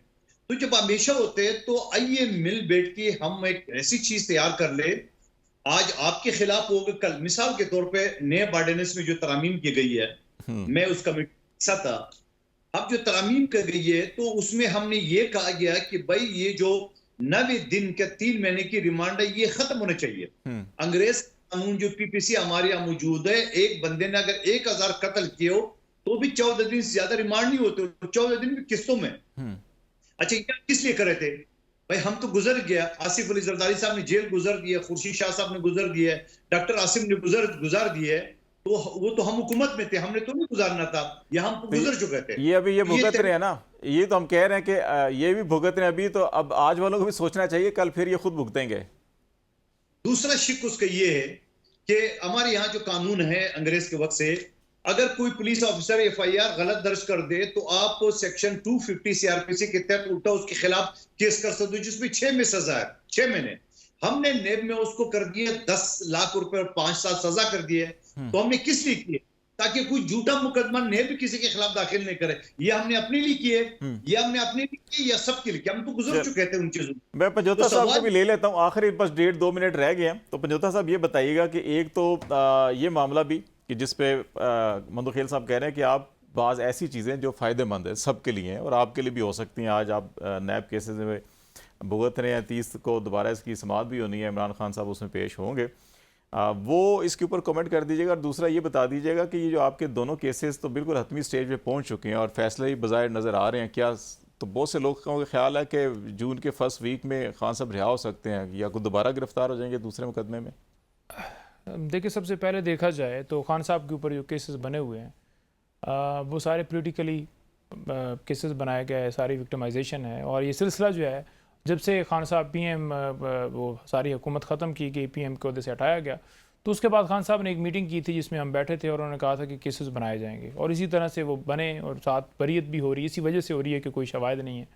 तो जब हमेशा होते हैं तो आइए मिल बैठ के हम एक ऐसी चीज तैयार कर ले। आज आपके खिलाफ होगा, कल मिसाल के तौर पे नए ऑर्डिनेंस में जो तरामीम की गई है, मैं उस कमेटी का हिस्सा था। अब जो तरामीम की गई है तो उसमें हमने ये कहा गया कि भाई ये जो 90 दिन के 3 महीने की रिमांड है ये खत्म होना चाहिए। अंग्रेज कानून जो पीपीसी हमारे यहाँ मौजूद है, एक बंदे ने अगर 1000 कत्ल किए हो तो भी 14 दिन से ज्यादा रिमांड नहीं होते, 14 दिन की किस्तों में। अच्छा, ये किस लिए करे थे भाई? हम तो गुजर गया, आसिफ अली जरदारी साहब ने जेल गुजर दिया, खुर्शीद शाह साहब ने गुजर दिया, डॉक्टर आसिम ने गुजार दिए, तो वो तो हम हुकूमत में थे, हमने तो नहीं गुजारना था, या हम तो गुजर चुके थे। ये अभी ये भुगत रहे हैं ना, ये तो हम कह रहे हैं कि ये भी भुगत रहे हैं अभी, तो अब आज वालों को भी सोचना चाहिए, कल फिर ये खुद भुगतेंगे। दूसरा शिक उसका ये है कि हमारे यहाँ जो कानून है अंग्रेज के वक्त से, अगर कोई पुलिस ऑफिसर एफआईआर गलत दर्ज कर दे तो आप सेक्शन 250 सीआरपीसी के तहत उल्टा उसके खिलाफ केस कर सकते हो, जिसमें 6 में सजा है, 6 महीने। हमने नेब में उसको कर दिए 10 लाख रुपए और 5 साल सजा कर दिए। तो हमने किस लिए किए? ताकि कोई झूठा मुकदमा नेब किसी के खिलाफ दाखिल नहीं करे। ये हमने अपने लिए किए, ये हमने अपने लिए किए या सबके लिए? हम तो गुजर चुके थे उन चीजों। मैं पंजोता साहब को भी ले लेता हूँ, आखिरी बस 1.5-2 मिनट रह गए हैं। तो पंजोता साहब ये बताइएगा कि एक तो ये मामला भी कि जिस पे मंदोखेल साहब कह रहे हैं कि आप बाज़ ऐसी चीज़ें जो फ़ायदेमंद है सबके लिए हैं और आपके लिए भी हो सकती हैं, आज आप नैब केसेस में भुगत रहे हैं, 30 को दोबारा इसकी समाअत भी होनी है, इमरान खान साहब उसमें पेश होंगे, वो इसके ऊपर कमेंट कर दीजिएगा। और दूसरा ये बता दीजिएगा कि ये जो आपके दोनों केसेस तो बिल्कुल हतमी स्टेज पे पहुंच चुके हैं और फैसले ही बज़ाहिर नज़र आ रहे हैं, क्या तो बहुत से लोगों का ख्याल है कि जून के फर्स्ट वीक में खान साहब रिहा हो सकते हैं या कुछ दोबारा गिरफ्तार हो जाएंगे दूसरे मुकदमे में? देखिए, सबसे पहले देखा जाए तो खान साहब के ऊपर जो केसेस बने हुए हैं वो सारे पॉलिटिकली केसेस बनाए गए हैं, सारी विक्टिमाइजेशन है। और ये सिलसिला जो है, जब से खान साहब पीएम वो सारी हुकूमत ख़त्म की गई, पीएम के अहदे से हटाया गया, तो उसके बाद खान साहब ने एक मीटिंग की थी जिसमें हम बैठे थे और उन्होंने कहा था कि केसेस बनाए जाएंगे, और इसी तरह से वो बने और साथ बरीयत भी हो रही है। इसी वजह से हो रही है कि कोई शवाहिद नहीं है।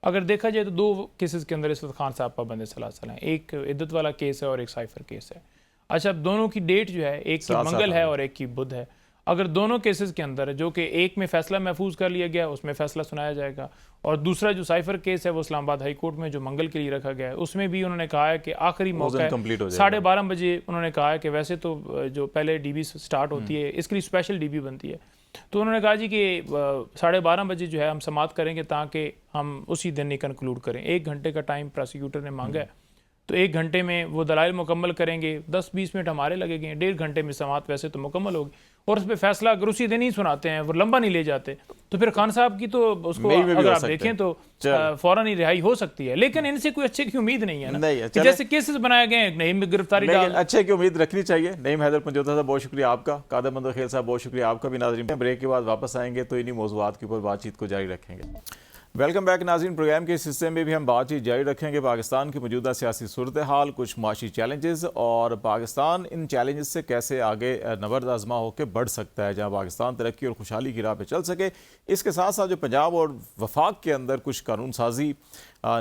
अगर देखा जाए तो 2 केसेस के अंदर इस वक्त खान साहब पाबंद सलासल हैं, एक इद्दत वाला केस है और एक साइफर केस है। अच्छा, अब दोनों की डेट जो है, एक की मंगल है और एक की बुध है। अगर दोनों केसेस के अंदर जो कि एक में फैसला महफूज कर लिया गया, उसमें फैसला सुनाया जाएगा, और दूसरा जो साइफर केस है वो इस्लामाबाद हाई कोर्ट में जो मंगल के लिए रखा गया है, उसमें भी उन्होंने कहा है कि आखिरी मौका है 12:30 बजे। उन्होंने कहा है कि वैसे तो जो पहले डीबी स्टार्ट होती है, इसके लिए स्पेशल डीबी बनती है, तो उन्होंने कहा जी कि 12:30 बजे जो है हम समाप्त करेंगे ताकि हम उसी दिन ही कंक्लूड करें। 1 घंटे का टाइम प्रोसिक्यूटर ने मांगा है, तो 1 घंटे में वो दलाइल मुकम्मल करेंगे, 10-20 मिनट हमारे लगेंगे, 1.5 घंटे में समाअत वैसे तो मुकम्मल होगी। और उस पर फैसला अगर उसी दिन ही सुनाते हैं, वो लंबा नहीं ले जाते, तो फिर खान साहब की तो उसको अगर आप देखें तो फौरन ही रिहाई हो सकती है। लेकिन इनसे कोई अच्छे की उम्मीद नहीं है ना, कि जैसे केसेस बनाए गए हैं, नईम गिरफ्तारी डाल, अच्छे की उम्मीद रखनी चाहिए। नईम हैदर पंजोता साहब बहुत शुक्रिया आपका, कादर मंदोखेल साहब बहुत शुक्रिया आपका भी। नाज़रीन, ब्रेक के बाद वापस आएंगे तो इन्हीं मौज़ूआत के ऊपर बातचीत को जारी रखेंगे। वेलकम बैक नाज़रीन, प्रोग्राम के इस हिस्से में भी हम बातचीत जारी रखेंगे पाकिस्तान की मौजूदा सियासी सूरत हाल, कुछ माशी चैलेंजेस और पाकिस्तान इन चैलेंजेस से कैसे आगे नबर्द आजमा होकर बढ़ सकता है, जहां पाकिस्तान तरक्की और खुशहाली की राह पे चल सके। इसके साथ साथ जो पंजाब और वफाक के अंदर कुछ कानून साजी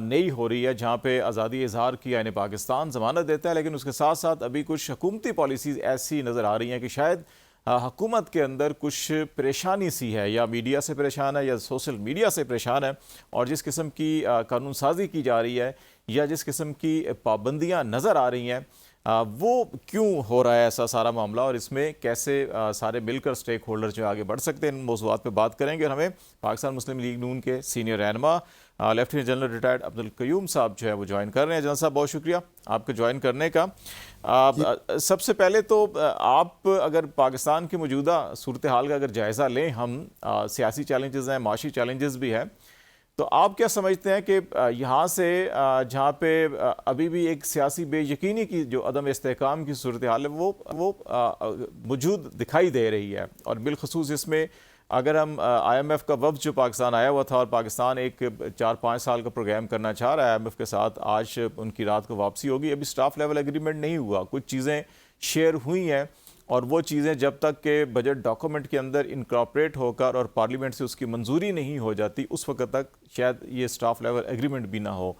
नई हो रही है, जहाँ पे आज़ादी इजहार की आईन पाकिस्तान ज़मानत देता है, लेकिन उसके साथ साथ अभी कुछ हुकूमती पॉलिसीज़ ऐसी नज़र आ रही हैं कि शायद हुकूमत के अंदर कुछ परेशानी सी है, या मीडिया से परेशान है या सोशल मीडिया से परेशान है, और जिस किस्म की कानून साजी की जा रही है या जिस किस्म की पाबंदियां नज़र आ रही हैं, वो क्यों हो रहा है ऐसा सारा मामला, और इसमें कैसे सारे मिलकर स्टेक होल्डर जो आगे बढ़ सकते हैं, इन मौज़ूआत पे बात करेंगे। और हमें पाकिस्तान मुस्लिम लीग नून के सीनियर रहनुमा lieutenant general retired Abdul Qayyum sahab जो है वो ज्वाइन कर रहे हैं। जनरल साहब, बहुत शुक्रिया आपके ज्वाइन करने का। सबसे पहले तो आप अगर पाकिस्तान की मौजूदा सूरत हाल का अगर जायज़ा लें, हम सियासी चैलेंजेस हैं, माशी चैलेंजेस भी हैं, तो आप क्या समझते हैं कि यहाँ से जहाँ पे अभी भी एक सियासी बेयकीनी की जो अदम इस्तेहकाम की सूरत हाल है वो मौजूद दिखाई दे रही है, और बिलखसूस इसमें अगर हम IMF का वफ्द जो पाकिस्तान आया हुआ था और पाकिस्तान एक 4-5 साल का प्रोग्राम करना चाह रहा है IMF के साथ, आज उनकी रात को वापसी होगी, अभी स्टाफ लेवल एग्रीमेंट नहीं हुआ, कुछ चीज़ें शेयर हुई हैं, और वो चीज़ें जब तक के बजट डॉक्यूमेंट के अंदर इनकॉर्पोरेट होकर और पार्लियामेंट से उसकी मंजूरी नहीं हो जाती उस वक्त तक शायद ये स्टाफ लेवल एग्रीमेंट भी ना हो।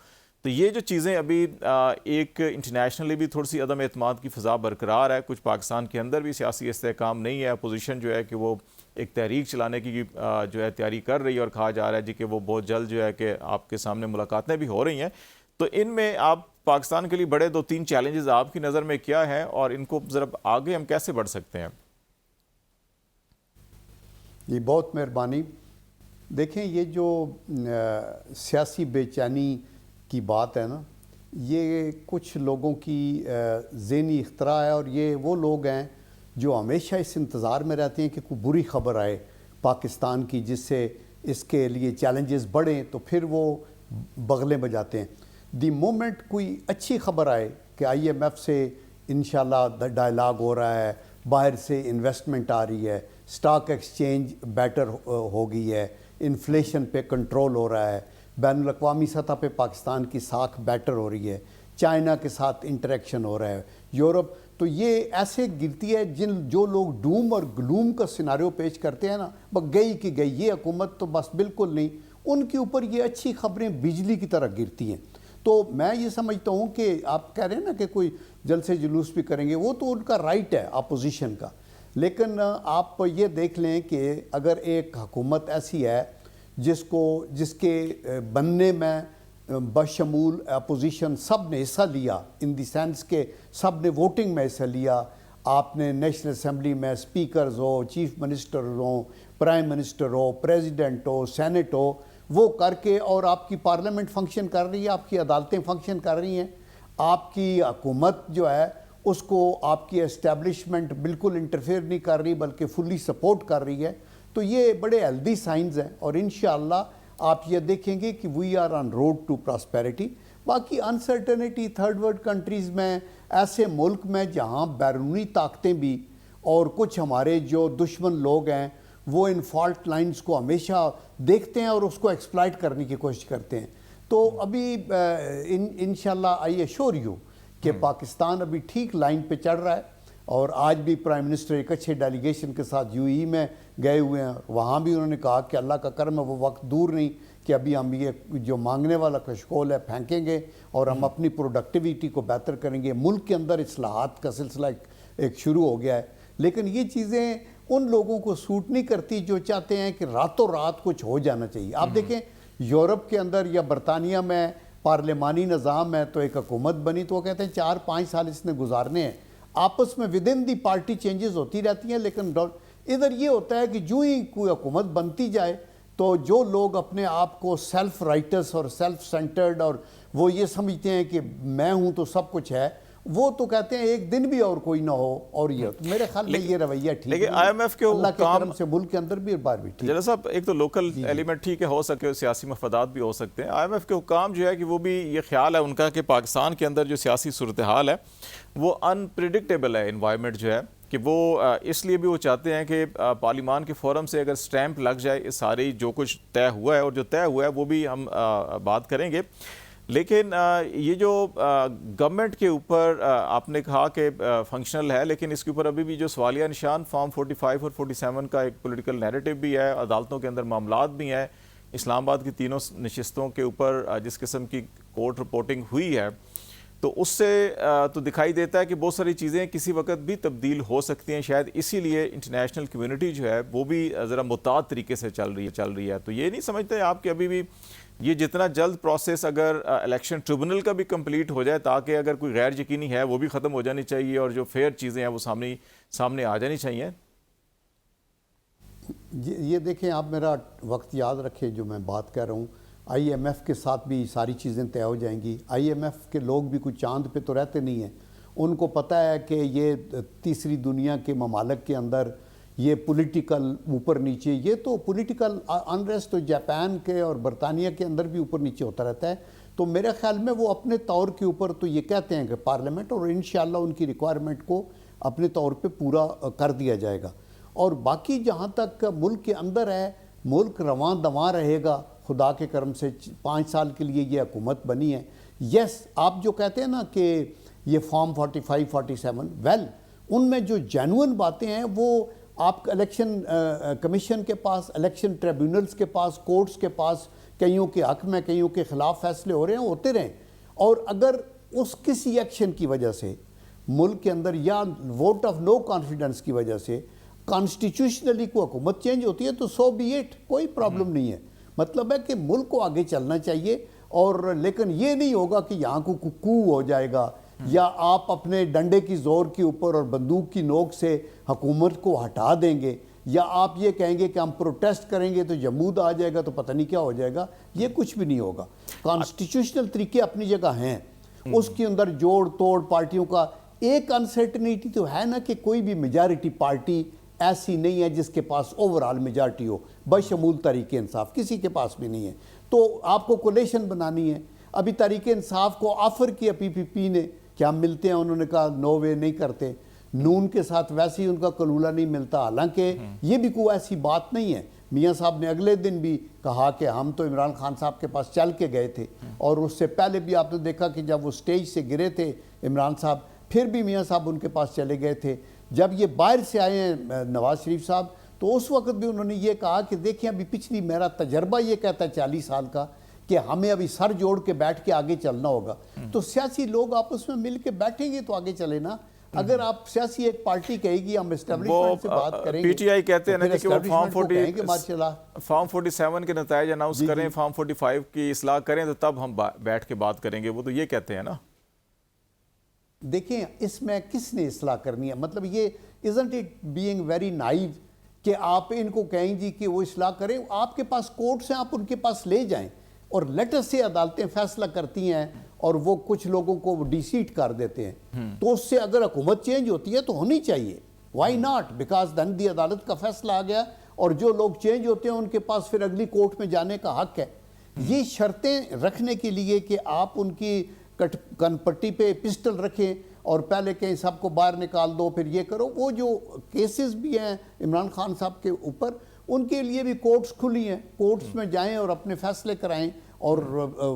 तो ये जो चीज़ें अभी एक इंटरनेशनली भी थोड़ी सी अदम एतमाद की फ़िज़ा बरकरार है, कुछ पाकिस्तान के अंदर भी सियासी इस्तेहकाम नहीं है, अपोजिशन जो है कि वो एक तहरीक चलाने की जो है तैयारी कर रही है और कहा जा रहा है जी कि वो बहुत जल्द जो है कि आपके सामने मुलाकातें भी हो रही हैं। तो इनमें आप पाकिस्तान के लिए बड़े 2-3 चैलेंजेस आपकी नज़र में क्या है और इनको ज़रा आगे हम कैसे बढ़ सकते हैं? जी बहुत मेहरबानी। देखें ये जो सियासी बेचैनी की बात है ना, ये कुछ लोगों की ज़हनी इख्तरा है और ये वो लोग हैं जो हमेशा इस इंतज़ार में रहते हैं कि कोई बुरी ख़बर आए पाकिस्तान की जिससे इसके लिए चैलेंजेस बढ़ें तो फिर वो बगलें बजाते हैं। दी मोमेंट कोई अच्छी ख़बर आए कि IMF से इंशाल्लाह डायलॉग हो रहा है, बाहर से इन्वेस्टमेंट आ रही है, स्टॉक एक्सचेंज बेटर हो गई है, इन्फ्लेशन पे कंट्रोल हो रहा है, बैनुल अक़वामी सतह पे पाकिस्तान की साख बेटर हो रही है, चाइना के साथ इंटरेक्शन हो रहा है, यूरोप, तो ये ऐसे गिरती है जो लोग डूम और ग्लूम का सिनारियो पेश करते हैं ना, बस गई कि गई ये हुकूमत तो बस बिल्कुल नहीं, उनके ऊपर ये अच्छी खबरें बिजली की तरह गिरती हैं। तो मैं ये समझता हूँ कि आप कह रहे हैं ना कि कोई जलसे जुलूस भी करेंगे, वो तो उनका राइट है अपोजिशन का, लेकिन आप ये देख लें कि अगर एक हुकूमत ऐसी है जिसके बनने में बशमूल अपोजिशन सब ने हिस्सा लिया, इन द सेंस के सब ने वोटिंग में हिस्सा लिया, आपने नेशनल असम्बली में स्पीकर्स हो, चीफ मिनिस्टर हो, प्राइम मिनिस्टर हो, प्रेसिडेंट हो, सेनेट हो, वो करके, और आपकी पार्लियामेंट फंक्शन कर रही है, आपकी अदालतें फंक्शन कर रही हैं, आपकी हुकूमत जो है उसको आपकी एस्टेब्लिशमेंट बिल्कुल इंटरफेयर नहीं कर रही बल्कि फुल्ली सपोर्ट कर रही है, तो ये बड़े हेल्दी साइंस हैं और इंशाअल्लाह आप ये देखेंगे कि we are on road to prosperity. बाकी अनसर्टेनिटी थर्ड वर्ल्ड कंट्रीज़ में, ऐसे मुल्क में जहाँ बैरूनी ताकतें भी और कुछ हमारे जो दुश्मन लोग हैं वो इन फॉल्ट लाइंस को हमेशा देखते हैं और उसको एक्सप्लॉइट करने की कोशिश करते हैं। तो अभी इंशाल्लाह आई एश्योर यू कि पाकिस्तान अभी ठीक लाइन पे चढ़ रहा है और आज भी प्राइम मिनिस्टर एक अच्छे डेलीगेशन के साथ UAE में गए हुए हैं, वहाँ भी उन्होंने कहा कि अल्लाह का करम है वो वक्त दूर नहीं कि अभी हम ये जो मांगने वाला कशकोल है फेंकेंगे और हम अपनी प्रोडक्टिविटी को बेहतर करेंगे। मुल्क के अंदर इस्लाहात का सिलसिला एक शुरू हो गया है, लेकिन ये चीज़ें उन लोगों को सूट नहीं करती जो चाहते हैं कि रातों रात कुछ हो जाना चाहिए। आप देखें यूरोप के अंदर या बरतानिया में पार्लिमानी निज़ाम है, तो एक हुकूमत बनी तो वो कहते हैं 4-5 साल इसने गुजारने हैं, आपस में with in the party changes होती रहती हैं, लेकिन इधर ये होता है कि जो ही कोई हुकूमत बनती जाए तो जो लोग अपने आप को सेल्फ राइटस और सेल्फ सेंटर्ड और वो ये समझते हैं कि मैं हूँ तो सब कुछ है, वो तो कहते हैं एक दिन भी और कोई ना हो। और ये तो मेरे ख्याल में ये रवैया ठीक है, लेकिन IMF के अल्लाह के काम करम से मुल्क के अंदर भी बार भी ठीक जरा साहब, एक तो लोकल एलिमेंट ठीक है, हो सके सियासी मफादात भी हो सकते हैं। IMF के हुकाम जो है कि वो भी ये ख्याल है उनका कि पाकिस्तान के अंदर जो सियासी सूरत हाल है वो अनप्रिडिक्टेबल है, इन्वायरमेंट जो है कि वो इसलिए भी वो चाहते हैं कि पार्लिमान के फोरम से अगर स्टैंप लग जाए इस सारी जो कुछ तय हुआ है, और जो तय हुआ है वो भी हम बात करेंगे, लेकिन ये जो गवर्नमेंट के ऊपर आपने कहा कि फंक्शनल है, लेकिन इसके ऊपर अभी भी जो सवालिया निशान फॉर्म 45 और 47 का एक पॉलिटिकल नैरेटिव भी है, अदालतों के अंदर मामलात भी हैं, इस्लामाबाद की तीनों नशिस्तों के ऊपर जिस किस्म की कोर्ट रिपोर्टिंग हुई है, तो उससे तो दिखाई देता है कि बहुत सारी चीज़ें किसी वक्त भी तब्दील हो सकती हैं। शायद इसीलिए इंटरनेशनल कम्युनिटी जो है वो भी ज़रा मुताद तरीके से चल रही है। तो ये नहीं समझते आप कि अभी भी ये जितना जल्द प्रोसेस अगर इलेक्शन ट्रिब्यूनल का भी कंप्लीट हो जाए, ताकि अगर कोई गैर यकीनी है वो भी ख़त्म हो जानी चाहिए और जो फेयर चीज़ें हैं वो सामने आ जानी चाहिए। ये देखें, आप मेरा वक्त याद रखें जो मैं बात कर रहा हूँ, IMF के साथ भी सारी चीज़ें तय हो जाएंगी। IMF के लोग भी कुछ चांद पे तो रहते नहीं हैं, उनको पता है कि ये तीसरी दुनिया के ममालिक के अंदर ये पॉलिटिकल ऊपर नीचे, ये तो पॉलिटिकल अनरेस्ट तो जापान के और बरतानिया के अंदर भी ऊपर नीचे होता रहता है। तो मेरे ख्याल में वो अपने तौर के ऊपर तो ये कहते हैं कि पार्लियामेंट, और इंशाल्लाह उनकी रिक्वायरमेंट को अपने तौर पे पूरा कर दिया जाएगा। और बाकी जहाँ तक मुल्क के अंदर है, मुल्क रवां दवां रहेगा, खुदा के करम से 5 साल के लिए ये हुकूमत बनी है। यस, आप जो कहते हैं ना कि ये फॉर्म 45-47, वेल उनमें जो जेन्युइन बातें हैं वो आप इलेक्शन कमीशन के पास, इलेक्शन ट्रिब्यूनल्स के पास, कोर्ट्स के पास कईयों के हक में कईयों के खिलाफ फैसले हो रहे हैं, होते रहें। और अगर उस किसी एक्शन की वजह से मुल्क के अंदर या वोट ऑफ नो कॉन्फिडेंस की वजह से कॉन्स्टिट्यूशनली कोई हुकूमत चेंज होती है तो सो बी इट, कोई प्रॉब्लम नहीं है। मतलब है कि मुल्क को आगे चलना चाहिए, और लेकिन ये नहीं होगा कि यहाँ को कू हो जाएगा या आप अपने डंडे की जोर के ऊपर और बंदूक की नोक से हुकूमत को हटा देंगे, या आप ये कहेंगे कि हम प्रोटेस्ट करेंगे तो जमूद आ जाएगा तो पता नहीं क्या हो जाएगा। ये कुछ भी नहीं होगा। कॉन्स्टिट्यूशनल तरीके अपनी जगह हैं, उसके अंदर जोड़ तोड़ पार्टियों का एक अनसर्टनिटी तो है ना कि कोई भी मेजॉरिटी पार्टी ऐसी नहीं है जिसके पास ओवरऑल मेजॉरिटी हो, बशमूल तरीके इंसाफ किसी के पास भी नहीं है। तो आपको कोलेशन बनानी है। अभी तरीके इंसाफ को ऑफर किया पीपीपी ने कि हम मिलते हैं, उन्होंने कहा नो वे, नहीं करते। नून के साथ वैसे ही उनका कलूला नहीं मिलता, हालांकि ये भी कोई ऐसी बात नहीं है। मियाँ साहब ने अगले दिन भी कहा कि हम तो इमरान खान साहब के पास चल के गए थे, और उससे पहले भी आपने देखा कि जब वो स्टेज से गिरे थे इमरान साहब, फिर भी मियाँ साहब उनके पास चले गए थे। जब ये बाहर से आए हैं नवाज शरीफ साहब, तो उस वक्त भी उन्होंने ये कहा कि देखिए अभी पिछली मेरा तजर्बा ये कहता है 40 साल का कि हमें अभी सर जोड़ के बैठ के आगे चलना होगा। तो सियासी लोग आपस में मिल के बैठेंगे तो आगे चले ना। अगर आप सियासी एक पार्टी कहेगी हम एस्टेब्लिशमेंट से बात करेंगे, पीटीआई कहते हैं ना कि वो फॉर्म 47 के नतायज अनाउंस करें, फॉर्म 45 की इस्लाह करें तो तब हम बैठ के बात करेंगे, वो तो ये कहते हैं ना। देखें इसमें किसने इस्लाह करनी है? मतलब ये isn't it being very naive कि आप इनको कहें जी कि वो इस्लाह करें। आपके पास कोर्ट्स हैं, आप उनके पास ले जाएं, और लेटर से अदालतें फैसला करती हैं और वो कुछ लोगों को डिसीट कर देते हैं। तो उससे अगर हुकूमत चेंज होती है तो होनी चाहिए, वाई नॉट, बिकॉज धन दी अदालत का फैसला आ गया और जो लोग चेंज होते हैं उनके पास फिर अगली कोर्ट में जाने का हक है। ये शर्तें रखने के लिए कि आप उनकी कनपट्टी पे पिस्टल रखें और पहले कहीं सबको बाहर निकाल दो फिर ये करो, वो जो केसेस भी हैं इमरान खान साहब के ऊपर, उनके लिए भी कोर्ट्स खुली हैं। कोर्ट्स में जाएं और अपने फैसले कराएं, और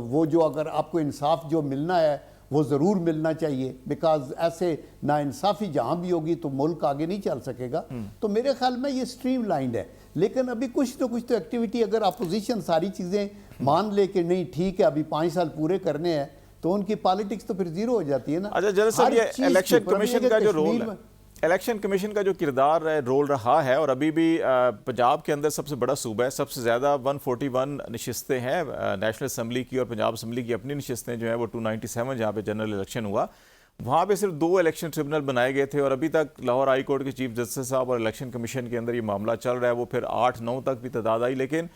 वो जो अगर आपको इंसाफ जो मिलना है वो ज़रूर मिलना चाहिए, बिकॉज ऐसे नाइंसाफ़ी जहाँ भी होगी तो मुल्क आगे नहीं चल सकेगा। तो मेरे ख्याल में ये स्ट्रीम लाइंड है, लेकिन अभी कुछ तो कुछ तो एक्टिविटी, अगर अपोजिशन सारी चीज़ें मान ले कि नहीं ठीक है अभी 5 साल पूरे करने हैं, तो उनकी पॉलिटिक्स तो फिर जीरो हो जाती है ना। अच्छा जनरल साहब, ये इलेक्शन कमीशन का जो रोल है, इलेक्शन कमीशन का जो किरदार है, रोल रहा है, और अभी भी पंजाब के अंदर सबसे बड़ा सूबा है, सबसे ज़्यादा 141 नशिस्तें हैं नेशनल असम्बली की, और पंजाब असम्बली की अपनी नशिस्तें जो हैं वो 297 जहाँ पे जनरल इलेक्शन हुआ, वहाँ पे सिर्फ 2 इलेक्शन ट्रिब्यूनल बनाए गए थे, और अभी तक लाहौर हाई कोर्ट के चीफ जस्टिस साहब और इलेक्शन कमीशन के अंदर ये मामला चल रहा है। वो फिर 8-9 तक भी तादाद आई, लेकिन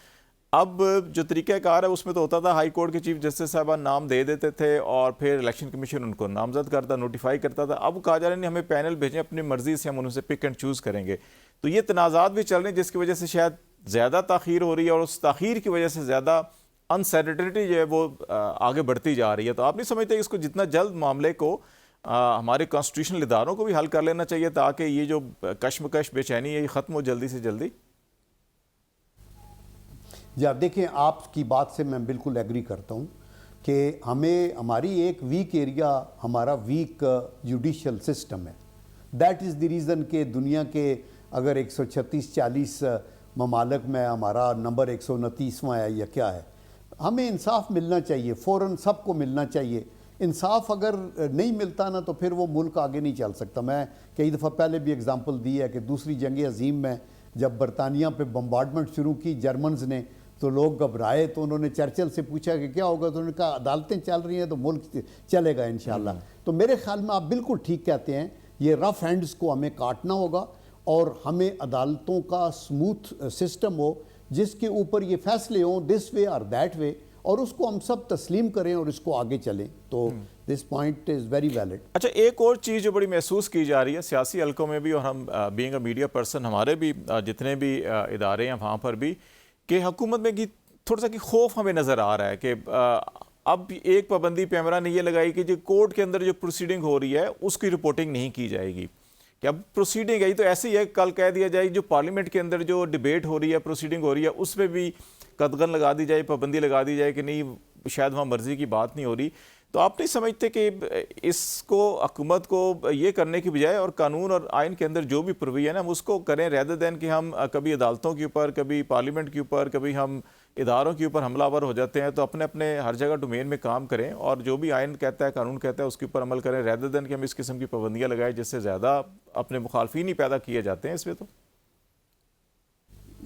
अब जो तरीक़ाकार है उसमें तो होता था हाई कोर्ट के चीफ जस्टिस साहबान नाम दे देते थे और फिर इलेक्शन कमीशन उनको नामजद करता, नोटिफाई करता था। अब कहा जा रहा है नहीं, हमें पैनल भेजें, अपनी मर्जी से हम उनसे पिक एंड चूज़ करेंगे। तो ये तनाज़ात भी चल रहे हैं जिसकी वजह से शायद ज़्यादा ताख़ीर हो रही है, और उस ताख़ीर की वजह से ज़्यादा अनसर्टेनिटी जो है वो आगे बढ़ती जा रही है। तो आप नहीं समझते इसको जितना जल्द मामले को हमारे कॉन्स्टिट्यूशनल इदारों को भी हल कर लेना चाहिए ताकि ये जो कश्मकश बेचैनी है ये ख़त्म हो जल्दी से जल्दी? जी आप देखें, आपकी बात से मैं बिल्कुल एग्री करता हूँ कि हमें हमारी एक वीक एरिया, हमारा वीक जुडिशल सिस्टम है। दैट इज़ द रीज़न कि दुनिया के अगर 136-40 ममालिक में हमारा नंबर 129वां है या क्या है। हमें इंसाफ मिलना चाहिए, फ़ौरन सबको मिलना चाहिए। इंसाफ अगर नहीं मिलता ना तो फिर वो मुल्क आगे नहीं चल सकता। मैं कई दफ़ा पहले भी एग्ज़ाम्पल दी है कि दूसरी जंग अज़ीम में जब बरतानिया पे बम्बार्डमेंट शुरू की जर्मन्स ने, तो लोग घबराए, तो उन्होंने चर्चिल से पूछा कि क्या होगा, तो उन्होंने कहा अदालतें चल रही हैं तो मुल्क चलेगा इंशाल्लाह। तो मेरे ख्याल में आप बिल्कुल ठीक कहते हैं, ये रफ हैंड्स को हमें काटना होगा और हमें अदालतों का स्मूथ सिस्टम हो जिसके ऊपर ये फैसले हों दिस वे और दैट वे, और उसको हम सब तस्लीम करें और इसको आगे चलें। तो this point is very valid. अच्छा, एक और चीज़ जो बड़ी महसूस की जा रही है सियासी हलकों में भी, और हम बीइंग अ मीडिया पर्सन हमारे भी जितने भी इदारे हैं वहाँ पर भी, कि हुकूमत में की थोड़ा सा कि खौफ हमें नज़र आ रहा है कि अब एक पाबंदी पैमरा ने ये लगाई कि जो कोर्ट के अंदर जो प्रोसीडिंग हो रही है उसकी रिपोर्टिंग नहीं की जाएगी। कि अब प्रोसीडिंग है तो ऐसी है, कल कह दिया जाए जो पार्लियामेंट के अंदर जो डिबेट हो रही है, प्रोसीडिंग हो रही है, उस पर भी कदगन लगा दी जाए, पाबंदी लगा दी जाए कि नहीं शायद वहाँ मर्जी की बात नहीं हो रही। तो आप नहीं समझते कि इसको हुकूमत को ये करने की बजाय और कानून और आइन के अंदर जो भी प्रोविजन है हम उसको करें, रेदर देन कि हम कभी अदालतों के ऊपर, कभी पार्लियामेंट के ऊपर, कभी हम इदारों के ऊपर हमलावर हो जाते हैं। तो अपने अपने हर जगह डोमेन में काम करें और जो भी आइन कहता है, कानून कहता है, उसके ऊपर अमल करें, रेदर देन कि हम इस किस्म की पाबंदियाँ लगाएं जिससे ज़्यादा अपने मुखालफिन ही पैदा किए जाते हैं इसमें। तो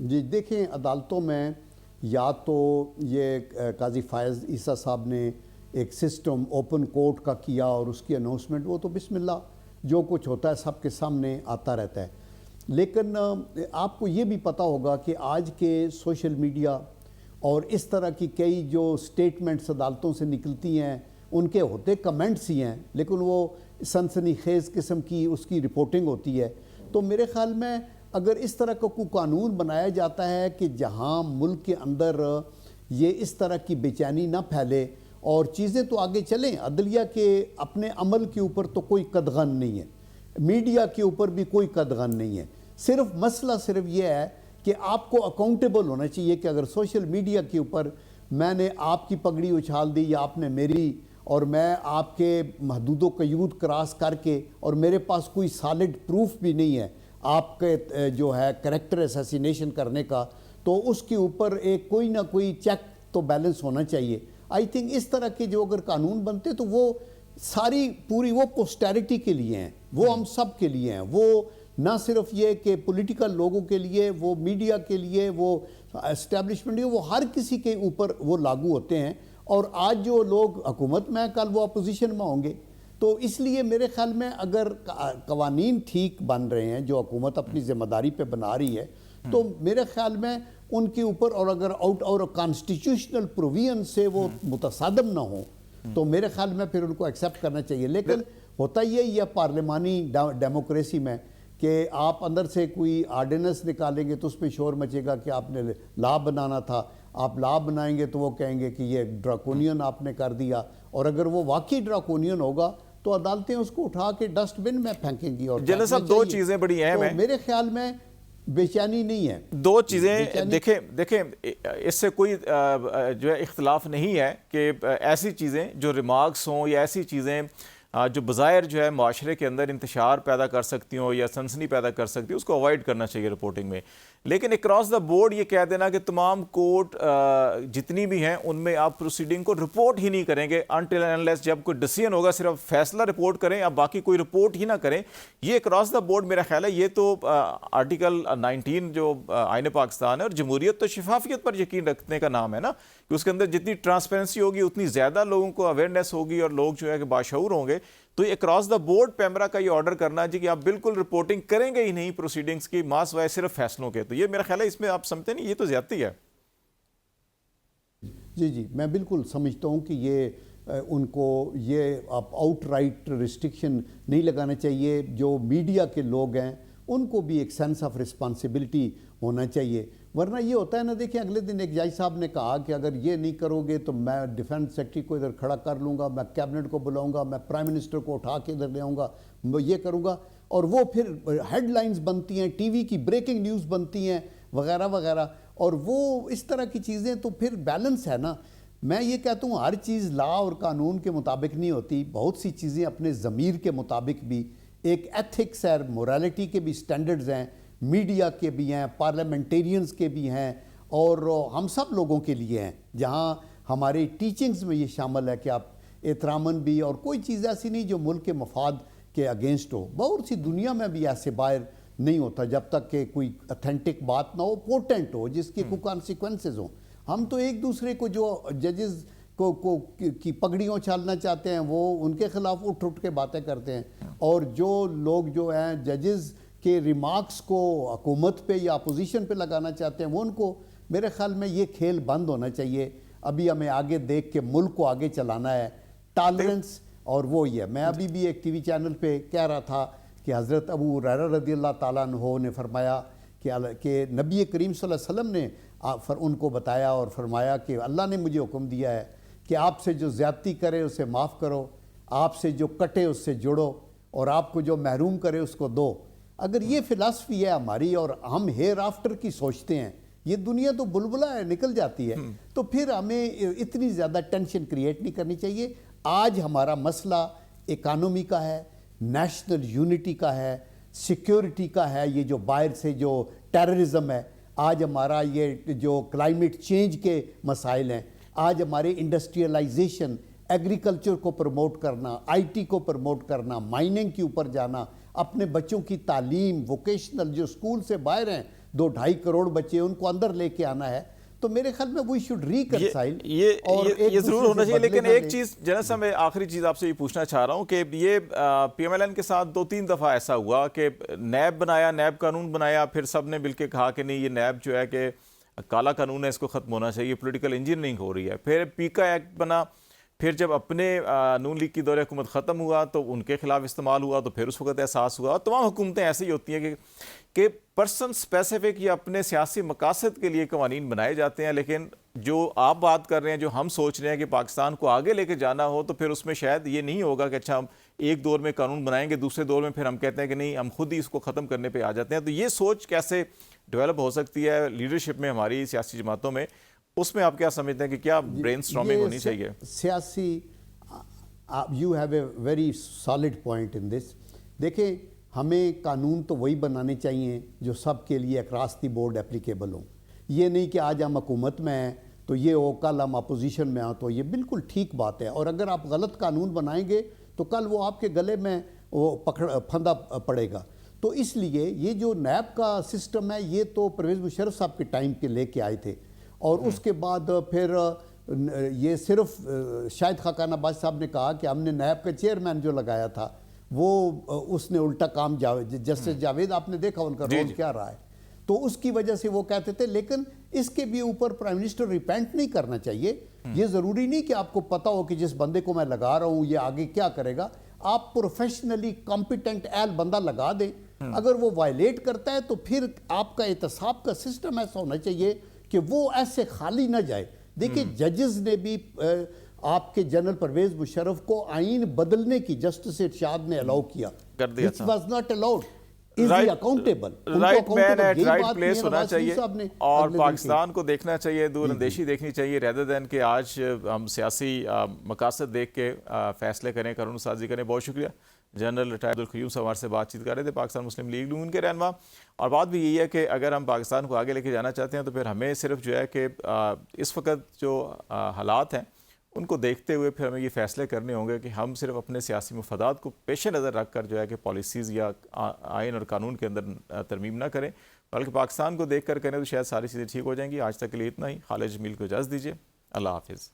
जी देखें, अदालतों में या तो ये काजी फायज़ ईसा साहब ने एक सिस्टम ओपन कोर्ट का किया और उसकी अनाउंसमेंट, वो तो बिस्मिल्लाह जो कुछ होता है सबके सामने आता रहता है। लेकिन आपको ये भी पता होगा कि आज के सोशल मीडिया और इस तरह की कई जो स्टेटमेंट्स अदालतों से निकलती हैं, उनके होते कमेंट्स ही हैं, लेकिन वो सनसनीखेज़ किस्म की उसकी रिपोर्टिंग होती है। तो मेरे ख़्याल में अगर इस तरह का कोई कानून बनाया जाता है कि जहां मुल्क के अंदर ये इस तरह की बेचैनी ना फैले और चीज़ें तो आगे चलें, अदलिया के अपने अमल के ऊपर तो कोई कदगन नहीं है, मीडिया के ऊपर भी कोई कदगन नहीं है। सिर्फ मसला सिर्फ ये है कि आपको अकाउंटेबल होना चाहिए कि अगर सोशल मीडिया के ऊपर मैंने आपकी पगड़ी उछाल दी या आपने मेरी, और मैं आपके महदूदो कयूद क्रॉस करके, और मेरे पास कोई सॉलिड प्रूफ भी नहीं है आपके जो है करैक्टर असैसिनेशन करने का, तो उसके ऊपर एक कोई ना कोई चेक तो बैलेंस होना चाहिए। आई थिंक इस तरह के जो अगर कानून बनते तो वो सारी पूरी वो पोस्टेरिटी के लिए हैं, वो हम सब के लिए हैं, वो ना सिर्फ ये कि पॉलिटिकल लोगों के लिए, वो मीडिया के लिए, वो एस्टेब्लिशमेंट, वो हर किसी के ऊपर वो लागू होते हैं। और आज जो लोग हुकूमत में हैं, कल वो अपोजिशन में होंगे। तो इसलिए मेरे ख्याल में अगर कवानीन ठीक बन रहे हैं जो हुकूमत अपनी जिम्मेदारी पे बना रही है, तो मेरे ख्याल में उनके ऊपर, और अगर आउट और कॉन्स्टिट्यूशनल प्रोविजन से वो मुतसादम ना हो, तो मेरे ख्याल में फिर उनको एक्सेप्ट करना चाहिए। लेकिन होता यही है पार्लिमानी डेमोक्रेसी में कि आप अंदर से कोई आर्डिनेंस निकालेंगे तो उसमें शोर मचेगा कि आपने लॉ बनाना था, आप लॉ बनाएंगे तो वो कहेंगे कि ये ड्राकोनियन आपने कर दिया, और अगर वो वाकई ड्राकोनियन होगा तो अदालतें उसको उठा के डस्टबिन में फेंकेंगी। और जनरल साहब, दो चीज़ें बड़ी अहम हैं। मेरे ख्याल में बेचैनी नहीं है। दो चीज़ें देखें इससे कोई जो है इख्तलाफ नहीं है कि ऐसी चीज़ें जो रिमार्क्स हों या ऐसी चीज़ें जो बज़ाहिर जो है माशरे के अंदर इंतशार पैदा कर सकती हो या सनसनी पैदा कर सकती हो, उसको अवॉइड करना चाहिए रिपोर्टिंग में। लेकिन अक्रॉस द बोर्ड ये कह देना कि तमाम कोर्ट जितनी भी हैं उनमें आप प्रोसीडिंग को रिपोर्ट ही नहीं करेंगे अनटिल एंड अनलेस जब कोई डिसीजन होगा सिर्फ फैसला रिपोर्ट करें, अब बाकी कोई रिपोर्ट ही ना करें, ये अक्रॉस द बोर्ड मेरा ख्याल है ये तो आर्टिकल 19 जो आईन पाकिस्तान है और जमहूरियत तो शफाफियत पर यकीन रखने का नाम है ना, कि उसके अंदर जितनी ट्रांसपेरेंसी होगी उतनी ज़्यादा लोगों को अवेयरनेस होगी और लोग जो है कि बाशऊर होंगे। तो ये अक्रॉस द बोर्ड पैमरा का ये ऑर्डर करना जी कि आप बिल्कुल रिपोर्टिंग करेंगे ही नहीं प्रोसीडिंग्स की, मास वाइज सिर्फ फैसलों के, तो ये मेरा ख्याल है इसमें आप समझते नहीं ये तो ज्यादती है। जी, मैं बिल्कुल समझता हूँ कि ये उनको ये आप आउटराइट रिस्ट्रिक्शन नहीं लगाना चाहिए। जो मीडिया के लोग हैं उनको भी एक सेंस ऑफ रिस्पॉन्सिबिलिटी होना चाहिए, वरना ये होता है ना। देखिए अगले दिन एक जज साहब ने कहा कि अगर ये नहीं करोगे तो मैं डिफेंस सेक्रेटरी को इधर खड़ा कर लूँगा, मैं कैबिनेट को बुलाऊंगा, मैं प्राइम मिनिस्टर को उठा के इधर ले आऊँगा, मैं ये करूँगा, और वो फिर हेडलाइंस बनती हैं, टीवी की ब्रेकिंग न्यूज़ बनती हैं वगैरह वगैरह, और वो इस तरह की चीज़ें। तो फिर बैलेंस है ना। मैं ये कहता हूँ हर चीज़ लॉ और कानून के मुताबिक नहीं होती, बहुत सी चीज़ें अपने ज़मीर के मुताबिक भी, एक एथिक्स है, मोरालिटी के भी स्टैंडर्ड्स हैं, मीडिया के भी हैं, पार्लियामेंटेरियंस के भी हैं, और हम सब लोगों के लिए हैं। जहाँ हमारी टीचिंग्स में ये शामिल है कि आप एहतरामन भी, और कोई चीज़ ऐसी नहीं जो मुल्क के मफाद के अगेंस्ट हो। बहुत सी दुनिया में भी ऐसे बाहर नहीं होता जब तक कि कोई अथेंटिक बात ना हो, पोटेंट हो, जिसके कोई कॉन्सिक्वेंसेज हों। हम तो एक दूसरे को जो जजेस को की पगड़ियों उछालना चाहते हैं वो उनके खिलाफ उठ उठ के बातें करते हैं, और जो लोग जो हैं जजेस के रिमार्क्स को हुकूमत पे या अपोजिशन पे लगाना चाहते हैं वो उनको, मेरे ख्याल में ये खेल बंद होना चाहिए। अभी हमें आगे देख के मुल्क को आगे चलाना है, टॉलरेंस, और वो ही है। मैं अभी भी एक टीवी चैनल पे कह रहा था कि हज़रत अबू हुरैरा रज़ियल्लाहु ताला अन्हु ने फरमाया कि नबी करीम सल्लल्लाहु अलैहि वसल्लम ने उनको बताया और फरमाया कि अल्लाह ने मुझे हुक्म दिया है कि आपसे जो ज़्यादती करे उसे माफ़ करो, आपसे जो कटे उससे जुड़ो, और आपको जो महरूम करे उसको दो। अगर ये फ़िलासफ़ी है हमारी और हम हेयर आफ्टर की सोचते हैं, ये दुनिया तो बुलबुला है, निकल जाती है, तो फिर हमें इतनी ज़्यादा टेंशन क्रिएट नहीं करनी चाहिए। आज हमारा मसला इकानमी का है, नेशनल यूनिटी का है, सिक्योरिटी का है, ये जो बाहर से जो टेररिज्म है, आज हमारा ये जो क्लाइमेट चेंज के मसाइल हैं, आज हमारे इंडस्ट्रियलाइजेशन, एग्रीकल्चर को प्रमोट करना, आईटी को प्रमोट करना, माइनिंग के ऊपर जाना, अपने बच्चों की तालीम, वोकेशनल जो स्कूल से बाहर हैं 2-2.5 करोड़ बच्चे, उनको अंदर लेके आना है। तो मेरे ख्याल में वी शुड रिकंसाइल ये जरूर होना चाहिए। लेकिन एक चीज जनरल साहब, मैं आखिरी चीज आपसे ये पूछना चाह रहा हूँ कि ये PMLN के साथ 2-3 दफा ऐसा हुआ कि नैब बनाया, नैब कानून बनाया, फिर सब ने मिलकर कहा कि नहीं ये नैब जो है कि काला कानून है, इसको खत्म होना चाहिए, पॉलिटिकल इंजीनियरिंग हो रही है। फिर पीका एक्ट बना, फिर जब अपने नून लीग की दौरे हुकूमत ख़त्म हुआ तो उनके खिलाफ इस्तेमाल हुआ, तो फिर उस वक्त एहसास हुआ। तमाम हुकूमतें ऐसी ही होती हैं कि पर्सन स्पेसिफिक या अपने सियासी मकासद के लिए कवानीन बनाए जाते हैं, लेकिन जो आप बात कर रहे हैं, जो हम सोच रहे हैं कि पाकिस्तान को आगे लेके जाना हो, तो फिर उसमें शायद ये नहीं होगा कि अच्छा हम एक दौर में कानून बनाएंगे, दूसरे दौर में फिर हम कहते हैं कि नहीं हम खुद ही इसको ख़त्म करने पर आ जाते हैं। तो ये सोच कैसे डेवलप हो सकती है लीडरशिप में, हमारी सियासी जमातों में? उसमें आप क्या समझते हैं कि क्या ब्रेनस्टॉर्मिंग होनी चाहिए? सियासी, you have a very solid point in this. देखें, हमें कानून तो वही बनाने चाहिए जो सब के लिए अक्रॉस द बोर्ड एप्लीकेबल हो। ये नहीं कि आज हम हुकूमत में हैं तो ये हो, कल हम अपोजिशन में आं तो ये बिल्कुल ठीक बात है। और अगर आप गलत कानून बनाएंगे तो कल वो आपके गले में वो फंदा पड़ेगा। तो इसलिए ये जो नैब का सिस्टम है, ये तो परवेज़ मुशर्रफ साहब के टाइम के लेके आए थे, और उसके बाद फिर ये सिर्फ शाहिद खाकान अब्बासी साहब ने कहा कि हमने नैब का चेयरमैन जो लगाया था वो उसने उल्टा काम, जस्टिस जावेद आपने देखा उनका रोल क्या रहा है, तो उसकी वजह से वो कहते थे। लेकिन इसके भी ऊपर प्राइम मिनिस्टर रिपेंट नहीं करना चाहिए। ये ज़रूरी नहीं कि आपको पता हो कि जिस बंदे को मैं लगा रहा हूँ ये आगे क्या करेगा। आप प्रोफेशनली कॉम्पिटेंट एल बंदा लगा दें, अगर वो वायलेट करता है तो फिर आपका एहतसाब का सिस्टम ऐसा होना चाहिए कि वो ऐसे खाली ना जाए। देखिए, जजेस ने भी आपके जनरल परवेज मुशर्रफ को आईन बदलने की जस्टिस इरशाद ने अलाउ किया, which was not allowed. Is he accountable? Right man eight right place होना चाहिए और पाकिस्तान को देखना चाहिए, दूरअंदेशी देखनी चाहिए, रेदर देन कि आज हम सियासी मकासद देख के फैसले करें, कानून साजी करें। बहुत शुक्रिया। जनरल रिटायर्ड अब्दुल क़य्यूम साहब हमारे से बातचीत कर रहे थे, पाकिस्तान मुस्लिम लीग नून के रहनुमा। और बात भी यही है कि अगर हम पाकिस्तान को आगे लेके जाना चाहते हैं तो फिर हमें सिर्फ जो है कि इस वक्त जो हालात हैं उनको देखते हुए फिर हमें ये फैसले करने होंगे कि हम सिर्फ अपने सियासी मफादात को पेश नज़र रख कर जो है कि पॉलिसीज़ या आइन और कानून के अंदर तरमीम ना करें, बल्कि पाकिस्तान को देख कर करें, तो शायद सारी चीज़ें ठीक हो जाएंगी। आज तक के लिए इतना ही। खालिद जमील को इजाज़त दीजिए। अल्लाह हाफिज़।